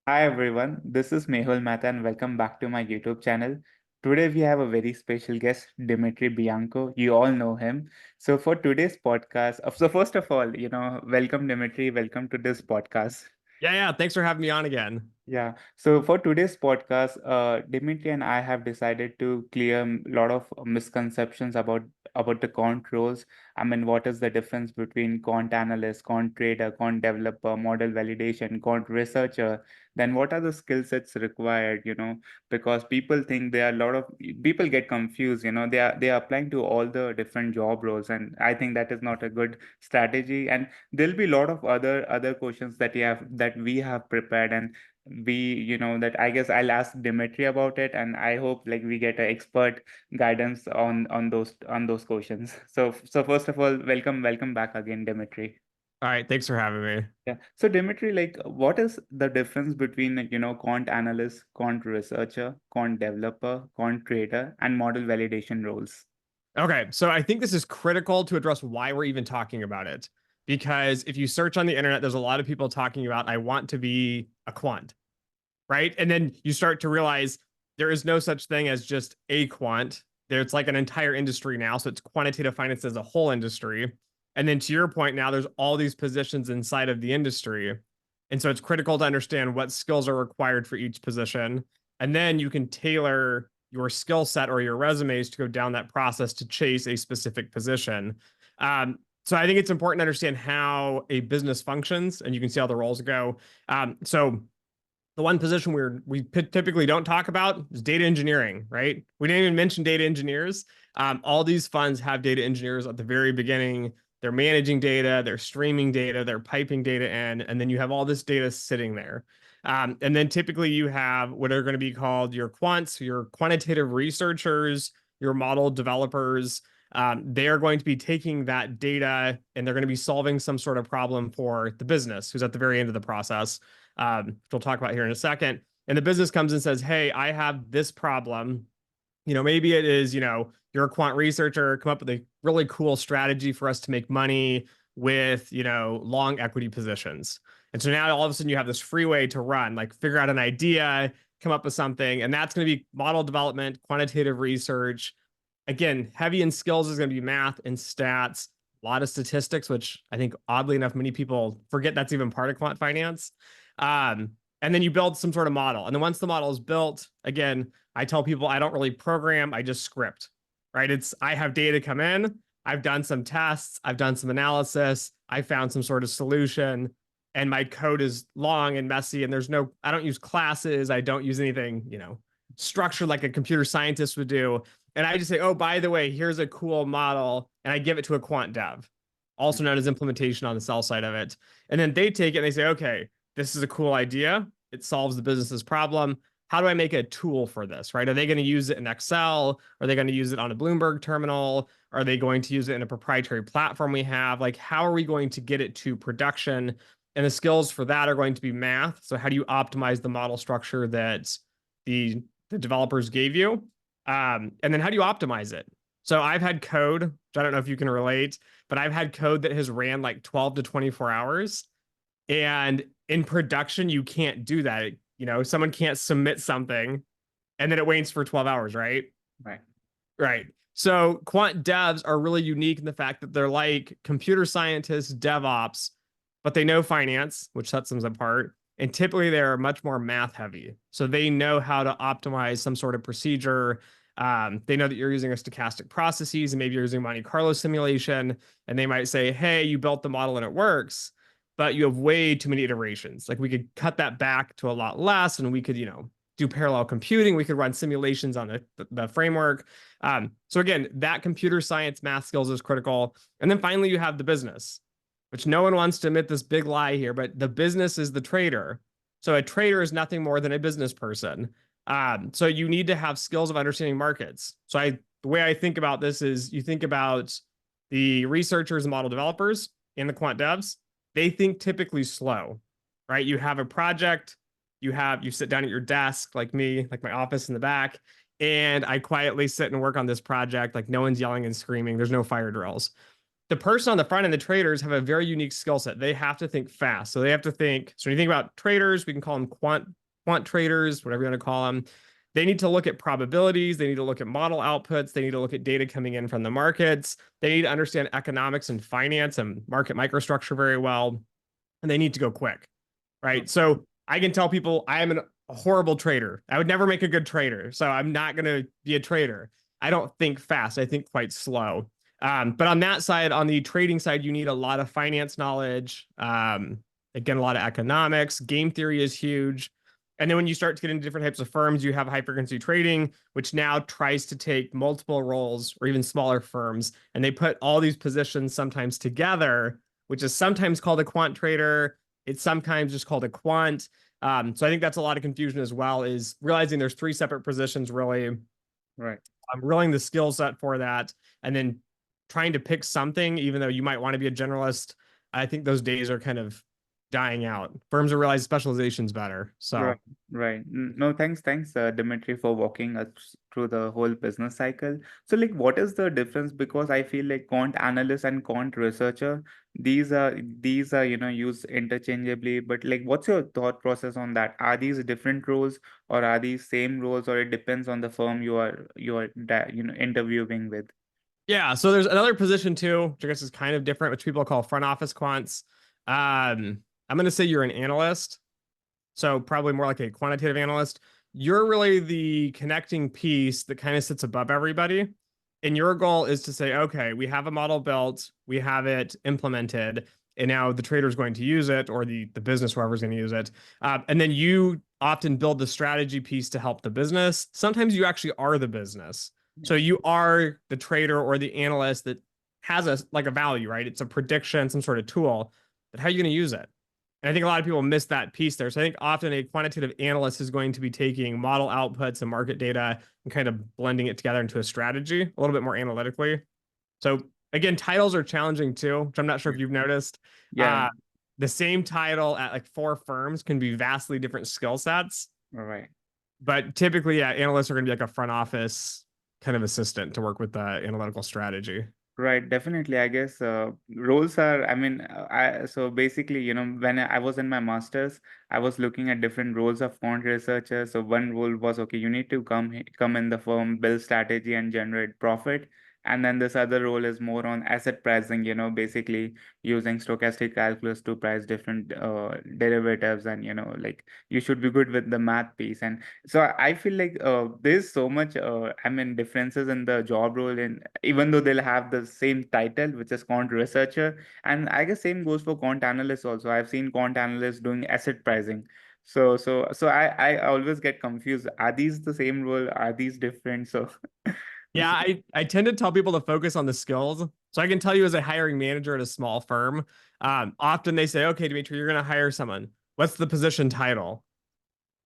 Hi everyone, this is Mehul Mehta and welcome back to my YouTube channel. Today we have a very special guest, Dimitri Bianco. You all know him. So for today's podcast, so first of all, welcome Dimitri, welcome to this podcast. Yeah. Thanks for having me on again. Yeah. So for today's podcast, Dimitri and I have decided to clear a lot of misconceptions about the quant roles. I mean, what is the difference between quant analyst, quant trader, quant developer, model validation, quant researcher? Then what are the skill sets required? Because people think there are a lot of people get confused. They are applying to all the different job roles, and I think that is not a good strategy. And there'll be a lot of other questions that we have prepared and that I guess I'll ask Dimitri about it, and I hope like we get an expert guidance on those questions. So first of all, welcome back again, Dimitri. All right, thanks for having me. Yeah. So Dimitri, like, what is the difference between quant analyst, quant researcher, quant developer, quant trader, and model validation roles? Okay, so I think this is critical to address why we're even talking about it. Because if you search on the internet, there's a lot of people talking about, I want to be a quant, right? And then you start to realize there is no such thing as just a quant. There's like an entire industry now. So it's quantitative finance as a whole industry. And then to your point, now there's all these positions inside of the industry. And so it's critical to understand what skills are required for each position. And then you can tailor your skill set or your resumes to go down that process to chase a specific position. So I think it's important to understand how a business functions, and you can see how the roles go. So the one position we typically don't talk about is data engineering, right? We didn't even mention data engineers. All these funds have data engineers at the very beginning. They're managing data, they're streaming data, they're piping data in, and then you have all this data sitting there. And then typically you have what are going to be called your quants, your quantitative researchers, your model developers. They are going to be taking that data and they're going to be solving some sort of problem for the business who's at the very end of the process, which we'll talk about here in a second. And the business comes and says, hey, I have this problem. Maybe it is, you're a quant researcher, come up with a really cool strategy for us to make money with, long equity positions. And so now all of a sudden you have this freeway to run, like figure out an idea, come up with something. And that's going to be model development, quantitative research. Again, heavy in skills is going to be math and stats, a lot of statistics, which I think oddly enough, many people forget that's even part of quant finance. And then you build some sort of model. And then once the model is built, again, I tell people I don't really program, I just script, right? I have data come in, I've done some tests, I've done some analysis, I found some sort of solution, and my code is long and messy. And I don't use classes, I don't use anything, structured like a computer scientist would do. And I just say, oh, by the way, here's a cool model, and I give it to a quant dev, also known as implementation on the sell side of it. And then they take it and they say, okay, this is a cool idea. It solves the business's problem. How do I make a tool for this, right? Are they going to use it in Excel? Are they going to use it on a Bloomberg terminal? Are they going to use it in a proprietary platform we have? Like, how are we going to get it to production? And the skills for that are going to be math. So how do you optimize the model structure that the developers gave you? And then how do you optimize it? So I've had code, which I don't know if you can relate, but I've had code that has ran like 12 to 24 hours. And in production, you can't do that. Someone can't submit something and then it waits for 12 hours, right? Right. Right. So quant devs are really unique in the fact that they're like computer scientists, DevOps, but they know finance, which sets them apart. And typically they're much more math heavy. So they know how to optimize some sort of procedure. They know that you're using a stochastic processes and maybe you're using Monte Carlo simulation. And they might say, hey, you built the model and it works, but you have way too many iterations. Like we could cut that back to a lot less and we could, do parallel computing. We could run simulations on the framework. So again, that computer science math skills is critical. And then finally, you have the business, which no one wants to admit this big lie here, but the business is the trader. So a trader is nothing more than a business person. So you need to have skills of understanding markets. The way I think about this is you think about the researchers and model developers and the quant devs. They think typically slow, right? You have a project, you sit down at your desk like me, like my office in the back, and I quietly sit and work on this project. Like no one's yelling and screaming. There's no fire drills. the person on the front end, the traders have a very unique skill set. They have to think fast. So they have to think. So when you think about traders, we can call them quant traders, whatever you want to call them. They need to look at probabilities. They need to look at model outputs. They need to look at data coming in from the markets. They need to understand economics and finance and market microstructure very well. And they need to go quick, right? So I can tell people I am a horrible trader. I would never make a good trader. So I'm not going to be a trader. I don't think fast. I think quite slow. But on that side, on the trading side, you need a lot of finance knowledge. Again, a lot of economics. Game theory is huge. And then when you start to get into different types of firms, you have high frequency trading, which now tries to take multiple roles or even smaller firms, and they put all these positions sometimes together, which is sometimes called a quant trader. It's sometimes just called a quant. So I think that's a lot of confusion as well, is realizing there's three separate positions really. Right. Realizing the skill set for that, and then trying to pick something, even though you might want to be a generalist. I think those days are kind of dying out. Firms are realizing specialization's better. Right, So right. No, thanks, Dimitri, for walking us through the whole business cycle. So, like, what is the difference? Because I feel like quant analyst and quant researcher, these are used interchangeably. But like, what's your thought process on that? Are these different roles, or are these same roles, or it depends on the firm you are interviewing with? yeah, so there's another position too, which I guess is kind of different, which people call front office quants. I'm going to say you're an analyst, so probably more like a quantitative analyst. You're really the connecting piece that kind of sits above everybody. And your goal is to say, okay, we have a model built, we have it implemented, and now the trader is going to use it, or the business, whoever's going to use it. And then you often build the strategy piece to help the business. Sometimes you actually are the business. So you are the trader or the analyst that has a value, right? It's a prediction, some sort of tool, but how are you going to use it? And I think a lot of people miss that piece there. So I think often a quantitative analyst is going to be taking model outputs and market data and kind of blending it together into a strategy a little bit more analytically. So again, titles are challenging too, which I'm not sure if you've noticed. Yeah, Uh, the same title at like four firms can be vastly different skill sets, right. but typically, yeah, analysts are going to be like a front office kind of assistant to work with the analytical strategy. Right, definitely. I guess roles are, I mean, so basically, when I was in my master's, I was looking at different roles of quant researcher. So one role was, okay, you need to come in the firm, build strategy and generate profit. And then this other role is more on asset pricing, basically using stochastic calculus to price different derivatives. And, like you should be good with the math piece. And so I feel like there's so much, I mean, differences in the job role, in even though they'll have the same title, which is quant researcher, and I guess same goes for quant analyst also. I've seen quant analysts doing asset pricing. So I always get confused. Are these the same role? Are these different? So, Yeah, I tend to tell people to focus on the skills. So I can tell you as a hiring manager at a small firm, often they say, okay, Dimitri, you're going to hire someone. What's the position title?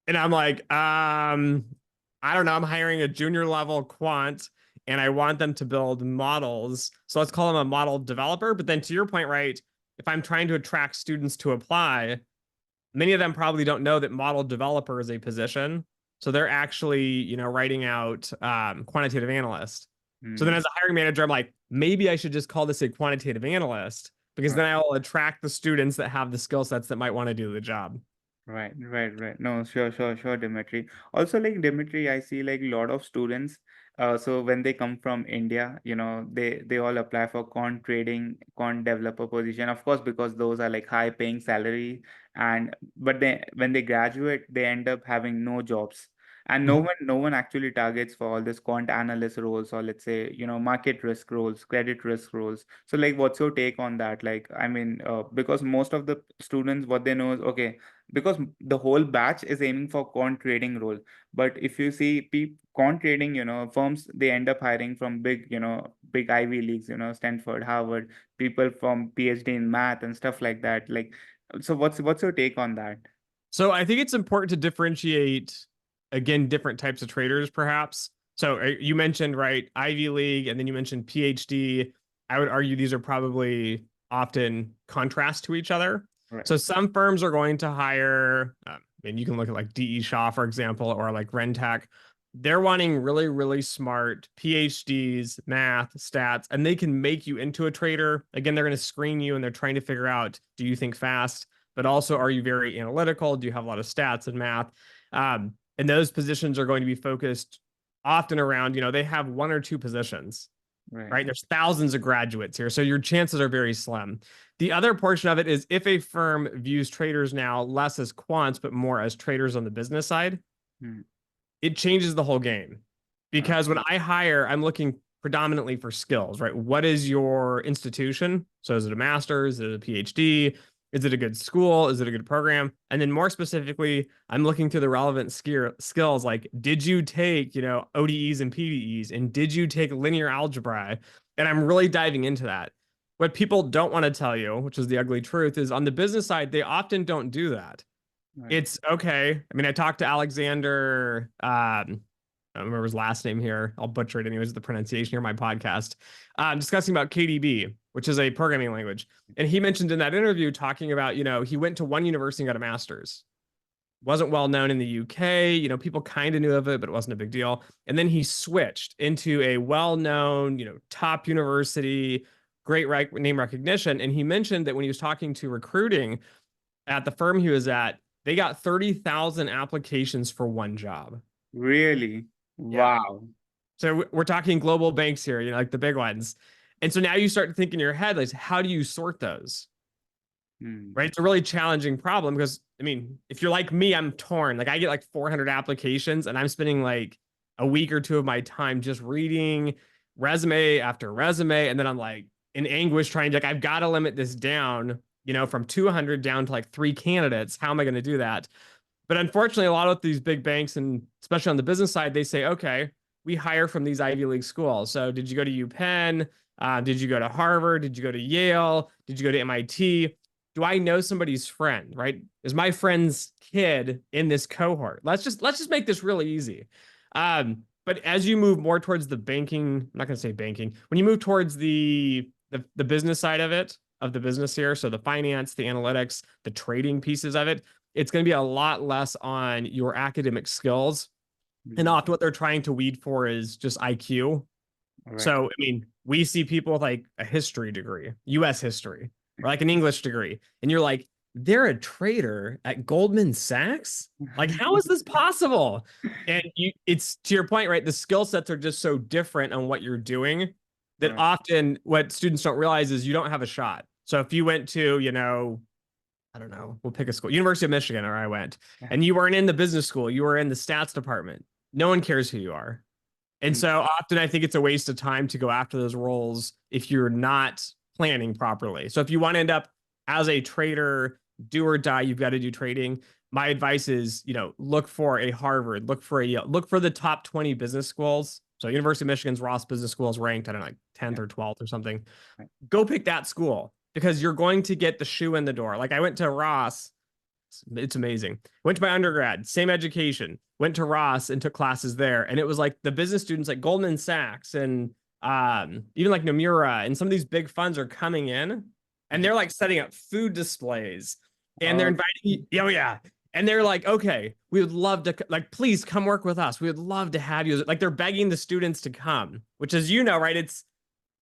And I'm like, I don't know. I'm hiring a junior level quant and I want them to build models. So let's call them a model developer. But then to your point, right, if I'm trying to attract students to apply, many of them probably don't know that model developer is a position. So they're actually, writing out quantitative analyst. So then hmm, as a hiring manager, I'm like, maybe I should just call this a quantitative analyst because then I will attract the students that have the skill sets that might want to do the job. right. No, sure, Dimitri. Also, like Dimitri, I see like a lot of students. So when they come from India, they all apply for quant trading, quant developer position, of course, because those are like high paying salary. And but they when they graduate, they end up having no jobs. And no Mhm. one, no one actually targets for all this quant analyst roles, or let's say, market risk roles, credit risk roles. So like, what's your take on that? Like, I mean, because most of the students, what they know is, okay, because the whole batch is aiming for quant trading role. But if you see quant trading, firms, they end up hiring from big Ivy leagues, Stanford, Harvard, people from PhD in math and stuff like that. Like, so what's your take on that? So I think it's important to differentiate, again, different types of traders, perhaps. So you mentioned, right, Ivy League, and then you mentioned PhD. I would argue these are probably often contrast to each other. Right. So some firms are going to hire, and you can look at like DE Shaw, for example, or like Rentech. They're wanting really, really smart PhDs, math, stats, and they can make you into a trader. Again, they're going to screen you and they're trying to figure out, do you think fast? But also, are you very analytical? Do you have a lot of stats and math? And those positions are going to be focused often around, they have one or two positions, Right. right? There's thousands of graduates here. So your chances are very slim. The other portion of it is if a firm views traders now less as quants, but more as traders on the business side, Hmm. it changes the whole game. Because when I hire, I'm looking predominantly for skills, right? What is your institution? So is it a master's? Is it a PhD? Is it a good school? Is it a good program? And then more specifically, I'm looking through the relevant skills like, did you take, ODEs and PDEs? And did you take linear algebra? And I'm really diving into that. What people don't want to tell you, which is the ugly truth, is on the business side, they often don't do that. Right. It's okay. I mean, I talked to Alexander. I don't remember his last name here. I'll butcher it anyways, the pronunciation here on my podcast. Discussing about KDB, which is a programming language. And he mentioned in that interview talking about, he went to one university and got a master's. Wasn't well known in the UK. People kind of knew of it, but it wasn't a big deal. And then he switched into a well-known, top university, great name recognition. And he mentioned that when he was talking to recruiting at the firm he was at, they got 30,000 applications for one job. Really? Yeah. Wow. So we're talking global banks here, like the big ones. And so now you start to think in your head, like, how do you sort those? Hmm. Right? It's a really challenging problem because, I mean, if you're like me, I'm torn. Like I get like 400 applications and I'm spending like a week or two of my time just reading resume after resume. And then I'm like in anguish trying to, like, I've got to limit this down, from 200 down to like 3 candidates. How am I going to do that? But unfortunately, a lot of these big banks, and especially on the business side, they say, okay, we hire from these Ivy League schools. So did you go to UPenn? Did you go to Harvard? Did you go to Yale? Did you go to MIT? Do I know somebody's friend, right? Is my friend's kid in this cohort? Let's just make this really easy. But as you move more towards the banking, I'm not going to say banking, when you move towards the business side of it, of the business here, so the finance, the analytics, the trading pieces of it, it's going to be a lot less on your academic skills. And Hmm. often what they're trying to weed for is just IQ. Right. So, I mean, we see people with like a history degree, US history, or like an English degree, and you're like, they're a trader at Goldman Sachs? Like, how is this possible? And it's to your point, right? The skill sets are just so different on what you're doing that Right. often what students don't realize is you don't have a shot. So if you went to, I don't know, we'll pick a school, University of Michigan, or I went, and you weren't in the business school, you were in the stats department. No one cares who you are. And Hmm. so often I think it's a waste of time to go after those roles if you're not planning properly. So if you want to end up as a trader, do or die, you've got to do trading. My advice is, look for a Harvard, look for the top 20 business schools. So University of Michigan's Ross Business School is ranked, I don't know, like 10th Yeah. or 12th or something. Right. Go pick that school because you're going to get the shoe in the door. Like I went to Ross. It's amazing. Went to my undergrad, same education. Went to Ross and took classes there, and it was like the business students like Goldman Sachs and even like Nomura and some of these big funds are coming in, and Mhm. they're like setting up food displays, and they're Oh, inviting you. Oh yeah, and they're like, okay, we would love to like, please come work with us. We would love to have you. Like they're begging the students to come, which is right.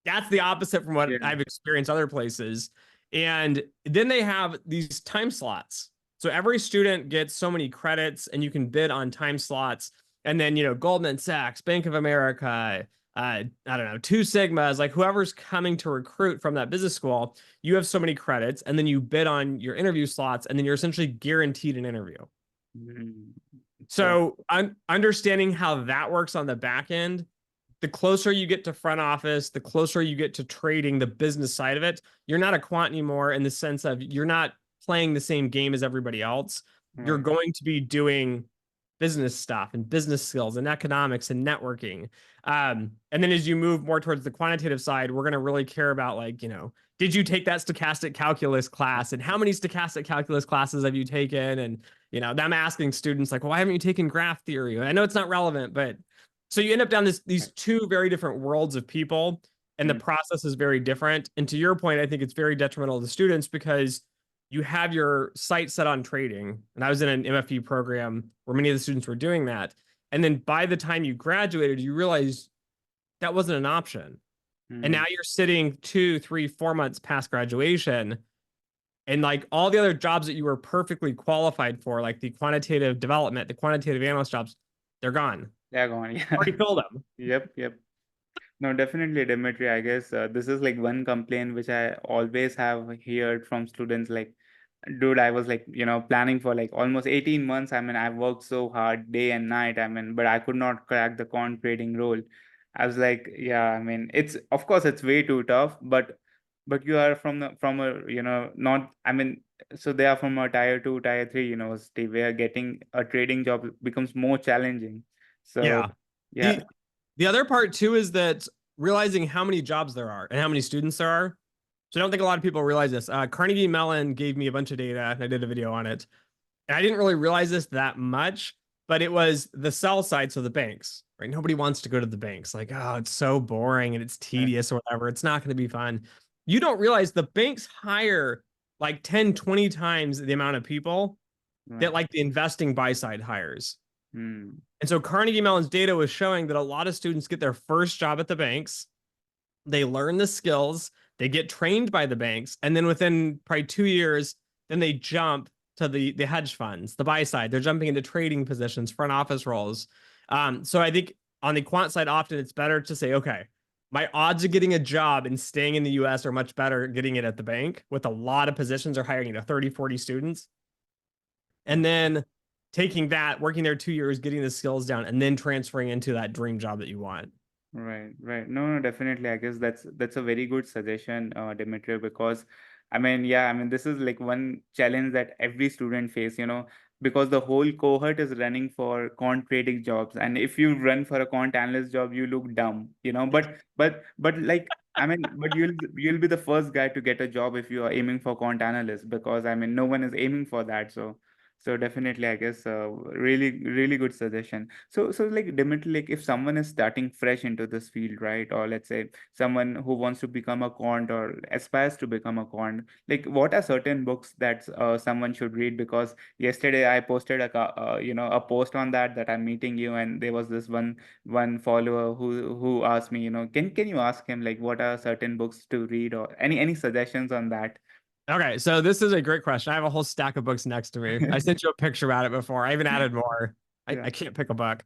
That's the opposite from what yeah. I've experienced other places. And then they have these time slots. So every student gets so many credits and you can bid on time slots. And then, Goldman Sachs, Bank of America, I don't know, Two Sigmas, like whoever's coming to recruit from that business school, you have so many credits and then you bid on your interview slots and then you're essentially guaranteed an interview. Mhm. So, So understanding how that works on the back end, the closer you get to front office, the closer you get to trading the business side of it, you're not a quant anymore in the sense of you're not playing the same game as everybody else. You're right. going to be doing business stuff and business skills and economics and networking. And then as you move more towards the quantitative side, we're going to really care about like, did you take that stochastic calculus class and how many stochastic calculus classes have you taken? And, them asking students like, well, why haven't you taken graph theory? I know it's not relevant, but so you end up down these Right. two very different worlds of people, and the Mm. process is very different. And to your point, I think it's very detrimental to students because you have your sight set on trading. And I was in an MFE program where many of the students were doing that. And then by the time you graduated, you realize that wasn't an option. And Hmm. now you're sitting 2, 3, 4 months past graduation, and like all the other jobs that you were perfectly qualified for, like the quantitative development, the quantitative analyst jobs, they're gone. Yeah, go on. Yeah. Already filled them. Yep, yep. No, definitely, Dimitri. I guess this is like one complaint which I always have heard from students. Like, dude, I was like, planning for like almost 18 months. I mean, I worked so hard day and night. I mean, but I could not crack the quant trading role. I was like, yeah, I mean, it's of course it's way too tough, but you are from a not. I mean, so they are from a tier two, tier three university where getting a trading job becomes more challenging. So Yeah. yeah, The other part too is that realizing how many jobs there are and how many students there are. So I don't think a lot of people realize this. Carnegie Mellon gave me a bunch of data and I did a video on it. And I didn't really realize this that much, but it was the sell side, so the banks, right? Nobody wants to go to the banks. Like, oh, it's so boring and it's right, tedious or whatever. It's not going to be fun. You don't realize the banks hire like 10, 20 times the amount of people that right. like the investing buy side hires. Hmm. And so Carnegie Mellon's data was showing that a lot of students get their first job at the banks, they learn the skills, they get trained by the banks, and then within probably 2 years, then they jump to the hedge funds, the buy side. They're jumping into trading positions, front office roles. So I think on the quant side, often it's better to say, okay, my odds of getting a job and staying in the US are much better getting it at the bank with a lot of positions are hiring, 30, 40 students. And then taking that, working there 2 years, getting the skills down, and then transferring into that dream job that you want. Right, right. No, no, definitely. I guess that's a very good suggestion, Dimitri, because I mean, yeah, I mean, this is like one challenge that every student face, because the whole cohort is running for quant trading jobs, and if you run for a quant analyst job, you look dumb, but like I mean, but you'll be the first guy to get a job if you are aiming for quant analyst, because I mean, no one is aiming for that, so definitely, I guess, really, really good suggestion. So like Dimitri, like if someone is starting fresh into this field, right? Or let's say someone who wants to become a quant or aspires to become a quant, like what are certain books that someone should read? Because yesterday I posted a post on that I'm meeting you, and there was this one follower who asked me, can you ask him like what are certain books to read, or any suggestions on that? Okay, so this is a great question. I have a whole stack of books next to me. I sent you a picture about it before. I even added more. I Yeah. can't pick a book.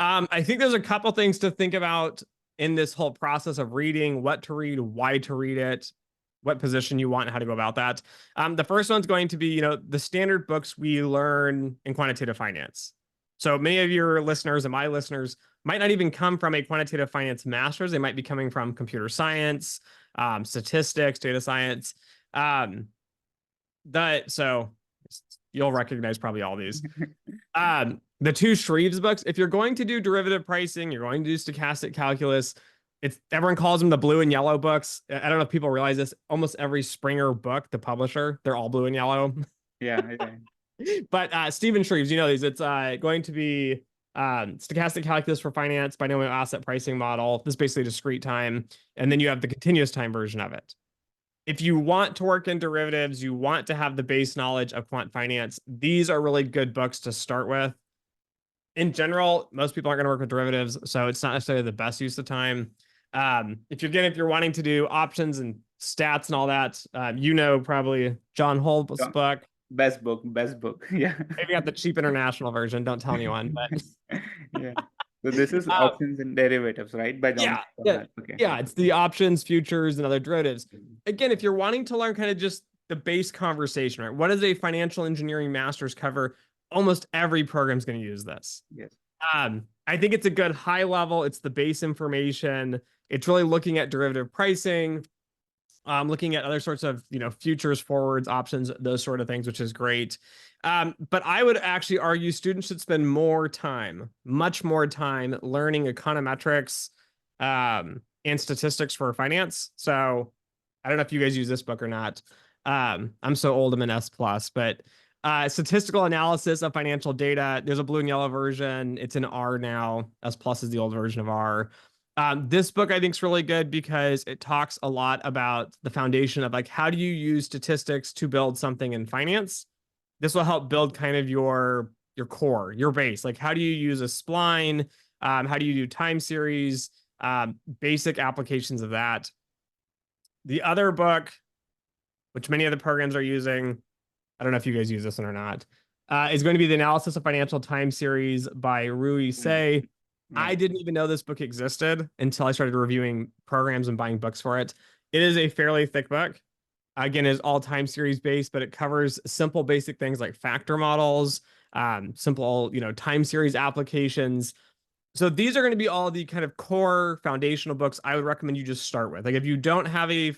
I think there's a couple things to think about in this whole process of reading, what to read, why to read it, what position you want, and how to go about that. The first one's going to be, the standard books we learn in quantitative finance. So many of your listeners and my listeners might not even come from a quantitative finance master's. They might be coming from computer science, statistics, data science. Um, that so you'll recognize probably all these. The two Shreves books. If you're going to do derivative pricing, you're going to do stochastic calculus. It's everyone calls them the blue and yellow books. I don't know if people realize this. Almost every Springer book, the publisher, they're all blue and yellow. Yeah, yeah. But Stephen Shreves, you know these. It's going to be stochastic calculus for finance, binomial asset pricing model. This is basically discrete time, and then you have the continuous time version of it. If you want to work in derivatives, you want to have the base knowledge of quant finance, these are really good books to start with. In general, most people aren't going to work with derivatives, so it's not necessarily the best use of time. If you're wanting to do options and stats and all that, probably John Holt's Yeah. book. Best book. Yeah. Maybe got the cheap international version. Don't tell anyone, but Yeah. So this is um, options and derivatives, right? By John yeah, yeah, Conrad. Okay. yeah. It's the options, futures, and other derivatives. Again, if you're wanting to learn kind of just the base conversation, right? What does a financial engineering master's cover? Almost every program is going to use this. Yes. I think it's a good high level. It's the base information. It's really looking at derivative pricing, looking at other sorts of futures, forwards, options, those sort of things, which is great. But I would actually argue students should spend more time, much more time, learning econometrics and statistics for finance. So I don't know if you guys use this book or not. I'm so old, I'm an S plus, but statistical analysis of financial data. There's a blue and yellow version. It's in R now. S plus is the old version of R. This book I think is really good because it talks a lot about the foundation of like how do you use statistics to build something in finance. This will help build kind of your your core, your base. Like, how do you use a spline? How do you do time series? Basic applications of that. The other book, which many of the programs are using, I don't know if you guys use this one or not, is going to be the Analysis of Financial Time Series by Rui Say. I Right. didn't even know this book existed until I started reviewing programs and buying books for it. It is a fairly thick book. Again, it is all time series based, but it covers simple, basic things like factor models, simple, time series applications. So these are going to be all the kind of core foundational books I would recommend you just start with. Like if you don't have a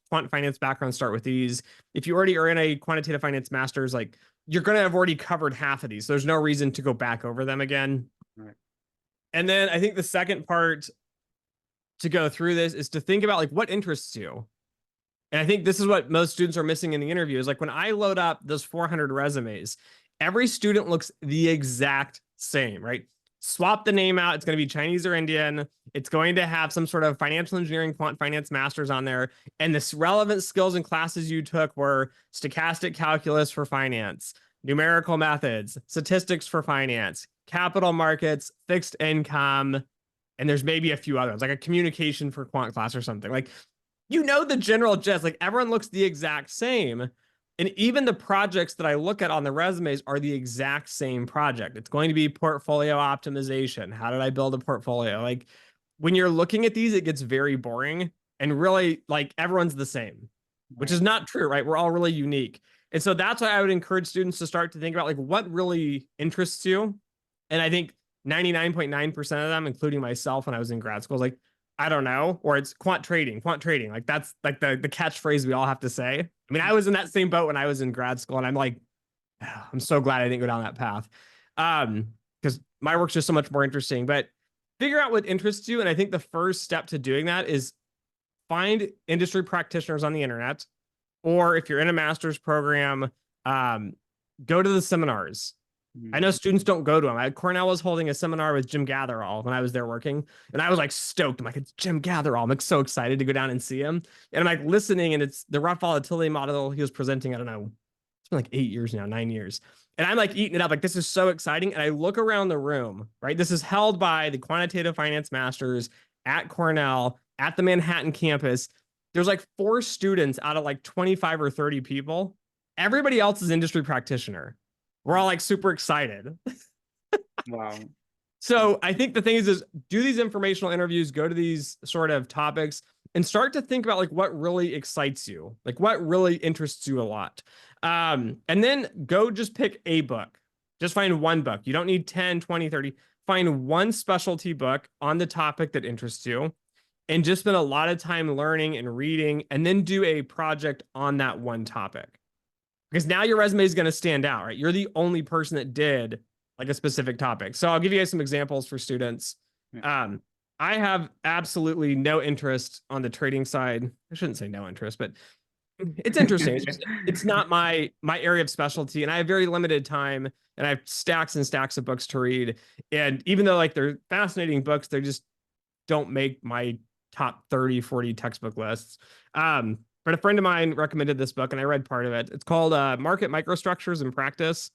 quant finance background, start with these. If you already are in a quantitative finance master's, like you're going to have already covered half of these. So there's no reason to go back over them again. Right. And then I think the second part to go through this is to think about like what interests you. And I think this is what most students are missing in the interview is like when I load up those 400 resumes, every student looks the exact same, right? Swap the name out. It's going to be Chinese or Indian. It's going to have some sort of financial engineering, quant finance masters on there. And the relevant skills and classes you took were stochastic calculus for finance, numerical methods, statistics for finance, capital markets, fixed income, and there's maybe a few others, like a communication for quant class or something. Like, the general gist, like everyone looks the exact same. And even the projects that I look at on the resumes are the exact same project. It's going to be portfolio optimization. How did I build a portfolio? Like when you're looking at these, it gets very boring and really like everyone's the same, which is not true, right? We're all really unique. And so that's why I would encourage students to start to think about like what really interests you. And I think 99.9% of them, including myself when I was in grad school, is like, I don't know, or it's quant trading. Like that's like the catchphrase we all have to say. I mean, I was in that same boat when I was in grad school, and I'm like, I'm so glad I didn't go down that path. Because my work's just so much more interesting. But figure out what interests you. And I think the first step to doing that is find industry practitioners on the internet, or if you're in a master's program, go to the seminars. I know students don't go to them. Cornell was holding a seminar with Jim Gatherall when I was there working, and I was like stoked. I'm like, it's Jim Gatherall. I'm like so excited to go down and see him. And I'm like listening, and it's the rough volatility model he was presenting. I don't know. It's been like 8 years now, 9 years. And I'm like eating it up. Like, this is so exciting. And I look around the room, right? This is held by the quantitative finance masters at Cornell at the Manhattan campus. There's like 4 students out of like 25 or 30 people. Everybody else is industry practitioner. We're all like super excited. Wow. So I think the thing is do these informational interviews, go to these sort of topics and start to think about like what really excites you, like what really interests you a lot. And then go just pick a book. Just find one book. You don't need 10, 20, 30. Find one specialty book on the topic that interests you and just spend a lot of time learning and reading and then do a project on that one topic. Because now your resume is going to stand out, right? You're the only person that did like a specific topic. So I'll give you guys some examples for students. I have absolutely no interest on the trading side. I shouldn't say no interest, but it's interesting. It's not my area of specialty, and I have very limited time, and I have stacks and stacks of books to read. And even though like they're fascinating books, they just don't make my top 30, 40 textbook lists. But a friend of mine recommended this book, and I read part of it. It's called Market Microstructures in Practice.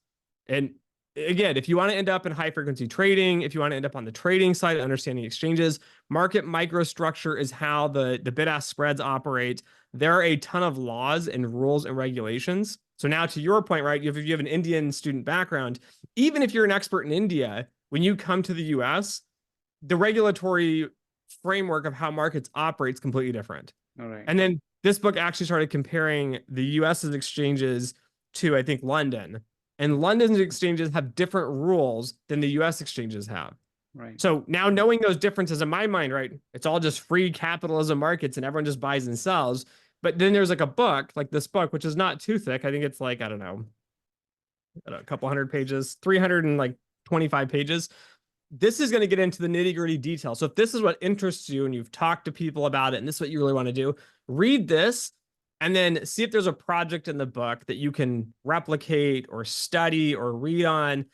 And again, if you want to end up in high frequency trading, if you want to end up on the trading side, understanding exchanges, market microstructure is how the bid-ask spreads operate. There are a ton of laws and rules and regulations. So now to your point, right, if you have an Indian student background, even if you're an expert in India, when you come to the US, the regulatory framework of how markets operate is completely different. All right. And then this book actually started comparing the US's exchanges to, I think, London. And London's exchanges have different rules than the US exchanges have. Right. So now knowing those differences in my mind, right, it's all just free capitalism markets and everyone just buys and sells. But then there's like a book, like this book, which is not too thick. I think it's like, I don't know, a couple hundred pages, 325 pages. This is going to get into the nitty-gritty detail. So if this is what interests you and you've talked to people about it and this is what you really want to do, read this and then see if there's a project in the book that you can replicate or study or read on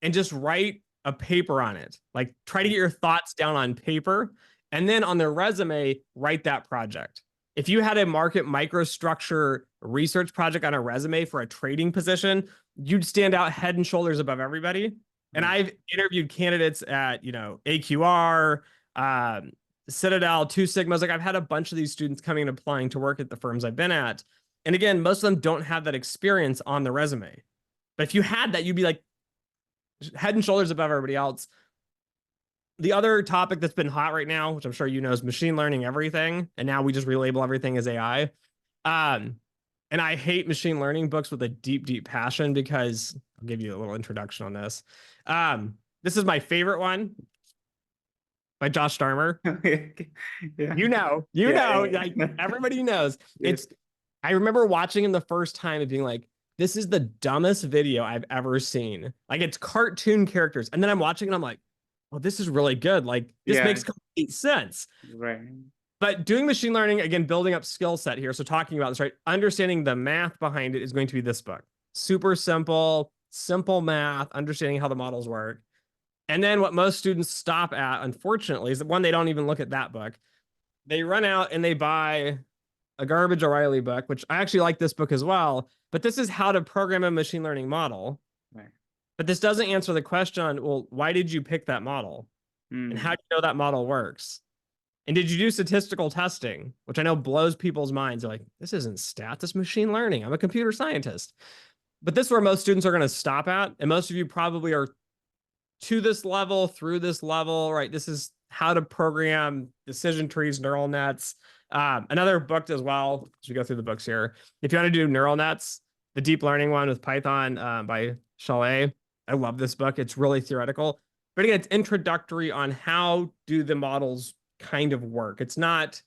and just write a paper on it. Like try to get your thoughts down on paper and then on the resume, write that project. If you had a market microstructure research project on a resume for a trading position, you'd stand out head and shoulders above everybody. And Right. I've interviewed candidates at, AQR, um, Citadel, Two Sigmas. Like I've had a bunch of these students coming and applying to work at the firms I've been at. And again, most of them don't have that experience on the resume. But if you had that, you'd be like head and shoulders above everybody else. The other topic that's been hot right now, which I'm sure you know, is machine learning everything. And now we just relabel everything as AI. Um, and I hate machine learning books with a deep, deep passion because I'll give you a little introduction on this. This is my favorite one by Josh Starmer. Yeah. You know, Yeah. like everybody knows. Yes. I remember watching him the first time and being like, this is the dumbest video I've ever seen. Like it's cartoon characters. And then I'm watching and I'm like, oh, this is really good. Like this Yeah. makes complete sense. Right. But doing machine learning, again, building up skill set here. So talking about this, right? Understanding the math behind it is going to be this book. Super simple, simple math, understanding how the models work. And then what most students stop at, unfortunately, is that one, they don't even look at that book. They run out and they buy a garbage O'Reilly book, which I actually like this book as well. But this is how to program a machine learning model. Right. But this doesn't answer the question on, well, why did you pick that model? And how do you know that model works? And did you do statistical testing? Which I know blows people's minds. They're like, this isn't stats, it's machine learning. I'm a computer scientist. But this is where most students are going to stop at. And most of you probably are to this level, through this level, right? This is how to program decision trees, neural nets. Another book as well, as we go through the books here. If you want to do neural nets, the deep learning one with Python by Chalet. I love this book. It's really theoretical. But again, it's introductory on how do the models kind of work. It's not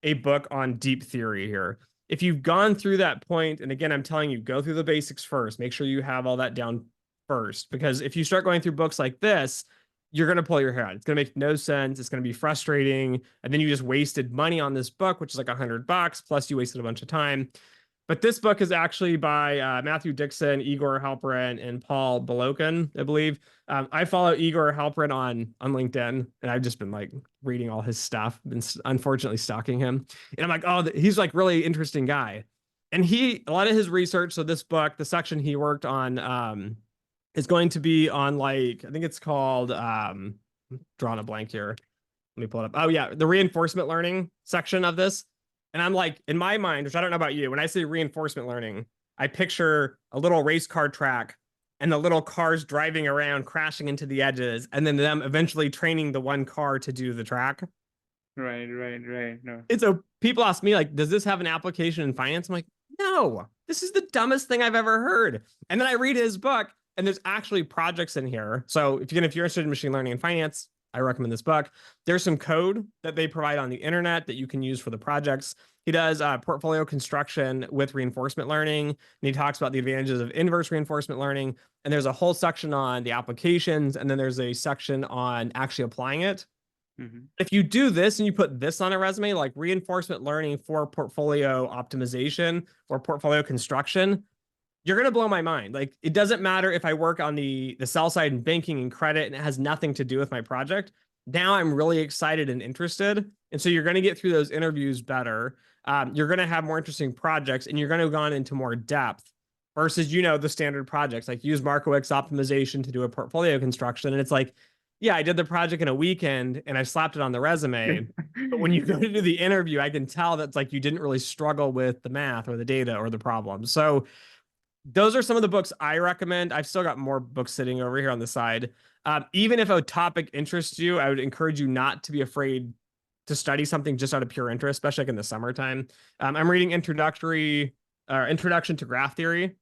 a book on deep theory here. If you've gone through that point, and again, I'm telling you, go through the basics first. Make sure you have all that down first, because if you start going through books like this, you're going to pull your hair out. It's going to make no sense. It's going to be frustrating. And then you just wasted money on this book, which is like $100, plus you wasted a bunch of time. But this book is actually by Matthew Dixon, Igor Halperin, and Paul Bolokin, I believe. I follow Igor Halperin on LinkedIn, and I've just been like reading all his stuff, been unfortunately stalking him. And I'm like, oh, he's like really interesting guy. And a lot of his research, so this book, the section he worked on is going to be on like, I think it's called, drawing a blank here. Let me pull it up. Oh yeah, the reinforcement learning section of this. And I'm like, in my mind, which I don't know about you, when I say reinforcement learning, I picture a little race car track and the little cars driving around, crashing into the edges, and then them eventually training the one car to do the track. Right. No. And so people ask me, like, does this have an application in finance? I'm like, no, this is the dumbest thing I've ever heard. And then I read his book, and there's actually projects in here. So if you're interested in machine learning and finance, I recommend this book. There's some code that they provide on the internet that you can use for the projects. He does portfolio construction with reinforcement learning, and he talks about the advantages of inverse reinforcement learning. And there's a whole section on the applications, and then there's a section on actually applying it. If you do this and you put this on a resume, like reinforcement learning for portfolio optimization or portfolio construction, you're going to blow my mind. Like it doesn't matter if I work on the sell side in banking and credit and it has nothing to do with my project. Now I'm really excited and interested. And so you're going to get through those interviews better. You're going to have more interesting projects, and you're going to go on into more depth versus, the standard projects, like use Markowitz optimization to do a portfolio construction. And it's like, yeah, I did the project in a weekend and I slapped it on the resume. But when you go to do the interview, I can tell that's like you didn't really struggle with the math or the data or the problem. So those are some of the books I recommend. I've still got more books sitting over here on the side. Even if a topic interests you, I would encourage you not to be afraid to study something just out of pure interest, especially like in the summertime. I'm reading Introduction to Graph Theory.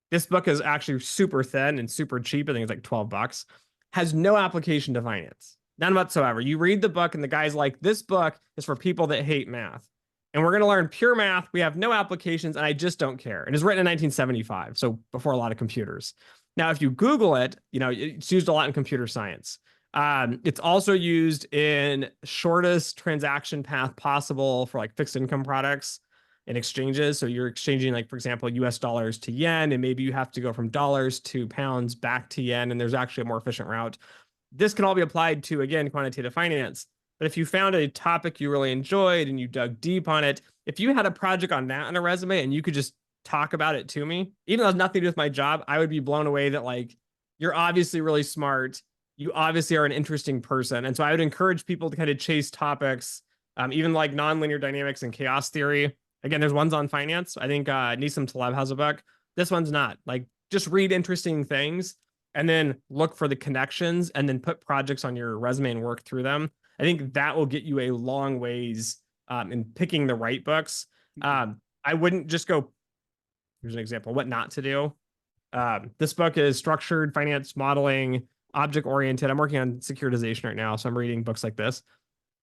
This book is actually super thin and super cheap. I think it's like $12. Has no application to finance, none whatsoever. You read the book and the guy's like, this book is for people that hate math. And we're going to learn pure math. We have no applications, and I just don't care. And it's written in 1975, so before a lot of computers. Now, if you Google it, it's used a lot in computer science. It's also used in shortest transaction path possible for like fixed income products and exchanges. So you're exchanging, like, for example, US dollars to yen, and maybe you have to go from dollars to pounds back to yen, and there's actually a more efficient route. This can all be applied to, again, quantitative finance. But if you found a topic you really enjoyed and you dug deep on it, if you had a project on that on a resume and you could just talk about it to me, even though it has nothing to do with my job, I would be blown away that like you're obviously really smart. You obviously are an interesting person. And so I would encourage people to kind of chase topics, even like nonlinear dynamics and chaos theory. Again, there's ones on finance. I think Nissim Taleb has a book. This one's not. Like just read interesting things and then look for the connections and then put projects on your resume and work through them. I think that will get you a long ways in picking the right books. I wouldn't just go, here's an example, what not to do. This book is structured finance modeling, object oriented. I'm working on securitization right now, so I'm reading books like this.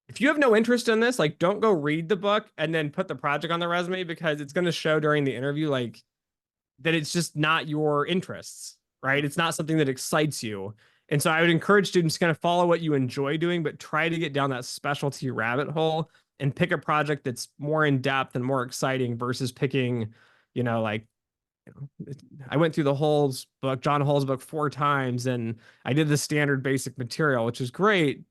If you have no interest in this, like don't go read the book and then put the project on the resume, because it's going to show during the interview like that it's just not your interests, right? It's not something that excites you. And so I would encourage students to kind of follow what you enjoy doing, but try to get down that specialty rabbit hole and pick a project that's more in depth and more exciting versus picking, like, I went through the Hull's book, John Hull's book 4 times, and I did the standard basic material, which is great.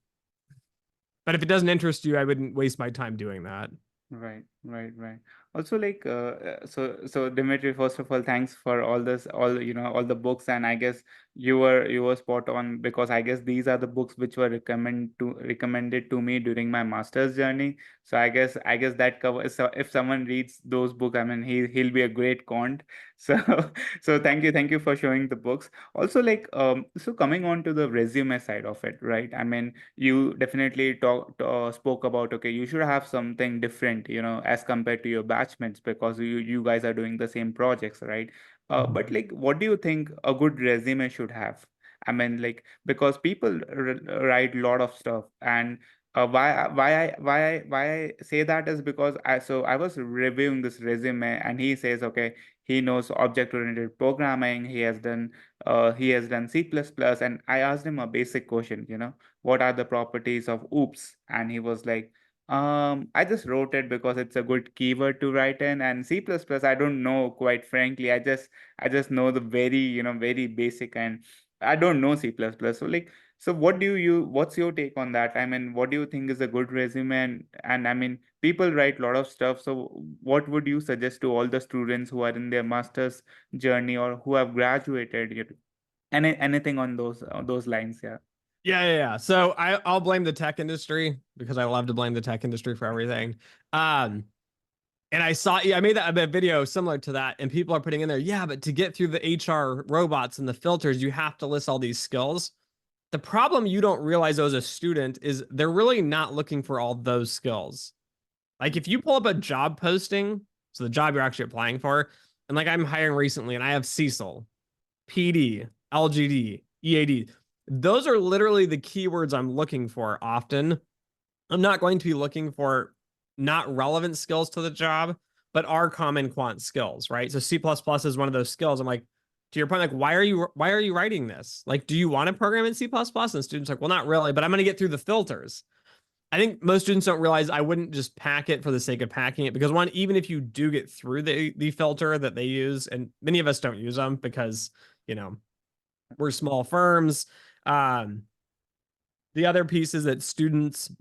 But if it doesn't interest you, I wouldn't waste my time doing that. Right, right, right. Also, like, so Dimitri, first of all, thanks for all this, all the books, and I guess you were spot on, because I guess these are the books which were recommended to me during my master's journey. So I guess that covers. So if someone reads those books, I mean, he'll be a great quant. So so thank you for showing the books. Also, like, so coming on to the resume side of it, right? I mean, you definitely spoke about, okay, you should have something different, as compared to your batchmates, because you guys are doing the same projects, right? But like, what do you think a good resume should have? I mean, like, because people write a lot of stuff, and why I say that is because I was reviewing this resume, and he says, okay, he knows object oriented programming, he has done C++, and I asked him a basic question, what are the properties of oops? And he was like, I just wrote it because it's a good keyword to write in, and C++, I don't know, quite frankly. I just know the very basic, and I don't know C++. So like, so what's your take on that? I mean, what do you think is a good resume? And I mean, people write a lot of stuff. So what would you suggest to all the students who are in their master's journey, or who have graduated? Anything on those lines? Yeah. Yeah. So I'll blame the tech industry because I love to blame the tech industry for everything. Um, and I made a video similar to that, and people are putting in there, yeah, but to get through the HR robots and the filters, you have to list all these skills. The problem you don't realize though as a student is they're really not looking for all those skills. Like if you pull up a job posting, so the job you're actually applying for, and like I'm hiring recently and I have Cecil, PD, LGD, EAD. Those are literally the keywords I'm looking for often. I'm not going to be looking for not relevant skills to the job, but are common quant skills, right? So C++ is one of those skills. I'm like, to your point, like, why are you writing this? Like, do you want to program in C++? And students are like, well, not really, but I'm going to get through the filters. I think most students don't realize I wouldn't just pack it for the sake of packing it, because one, even if you do get through the filter that they use, and many of us don't use them because, we're small firms. Um, the other piece is that students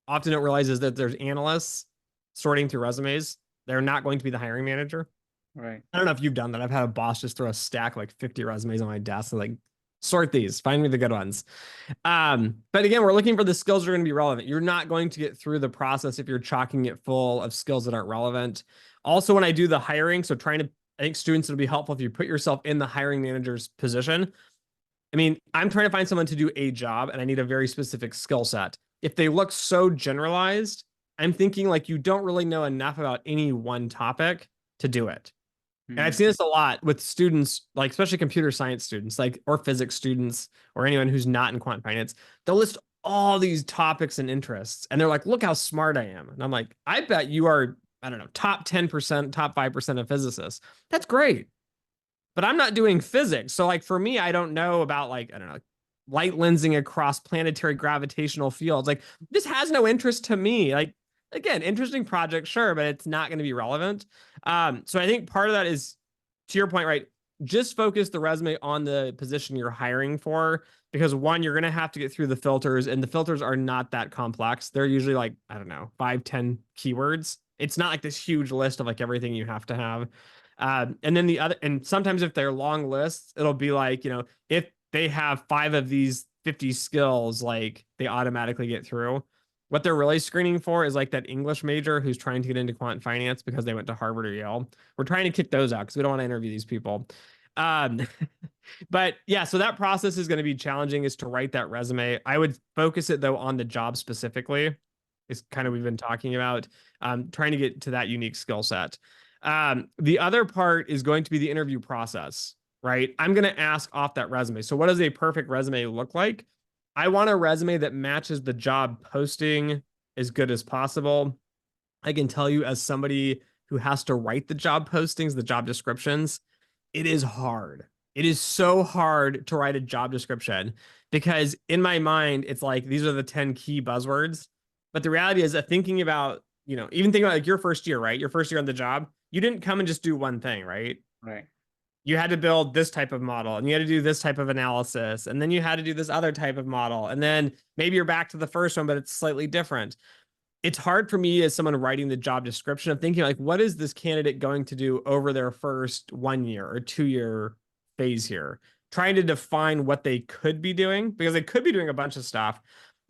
often don't realize is that there's analysts sorting through resumes. They're not going to be the hiring manager. Right. I don't know if you've done that. I've had a boss just throw a stack like 50 resumes on my desk and like sort these, find me the good ones. But again, we're looking for the skills that are going to be relevant. You're not going to get through the process if you're chalking it full of skills that aren't relevant. Also, when I do the hiring, so I think students, it'll be helpful if you put yourself in the hiring manager's position. I mean, I'm trying to find someone to do a job and I need a very specific skill set. If they look so generalized, I'm thinking like you don't really know enough about any one topic to do it. And I've Hmm. seen this a lot with students, like especially computer science students, like or physics students, or anyone who's not in quant finance. They'll list all these topics and interests, and they're like, "Look how smart I am." And I'm like, "I bet you are, I don't know, top 10%, top 5% of physicists. That's great, but I'm not doing physics. So like for me, I don't know about like, I don't know, light lensing across planetary gravitational fields. Like this has no interest to me. Like again, interesting project, sure, but it's not going to be relevant. So I think part of that is, to your point, right? Just focus the resume on the position you're hiring for, because one, you're going to have to get through the filters, and the filters are not that complex. They're usually like, I don't know, 5, 10 keywords. It's not like this huge list of like everything you have to have. And then the other, and sometimes if they're long lists, it'll be like, if they have 5 of these 50 skills, like they automatically get through. What they're really screening for is like that English major who's trying to get into quant finance because they went to Harvard or Yale. We're trying to kick those out because we don't want to interview these people. Um, but yeah, so that process is going to be challenging is to write that resume. I would focus it though on the job specifically. Is kind of we've been talking about trying to get to that unique skill set. The other part is going to be the interview process, right? I'm going to ask off that resume. So, what does a perfect resume look like? I want a resume that matches the job posting as good as possible. I can tell you, as somebody who has to write the job postings, the job descriptions, it is hard. It is so hard to write a job description because in my mind, it's like these are the 10 key buzzwords. But the reality is that thinking about, even thinking about like your first year, right? Your first year on the job, you didn't come and just do one thing, right? Right. You had to build this type of model and you had to do this type of analysis. And then you had to do this other type of model. And then maybe you're back to the first one, but it's slightly different. It's hard for me as someone writing the job description of thinking like, what is this candidate going to do over their first 1 year or 2 year phase here? Trying to define what they could be doing because they could be doing a bunch of stuff.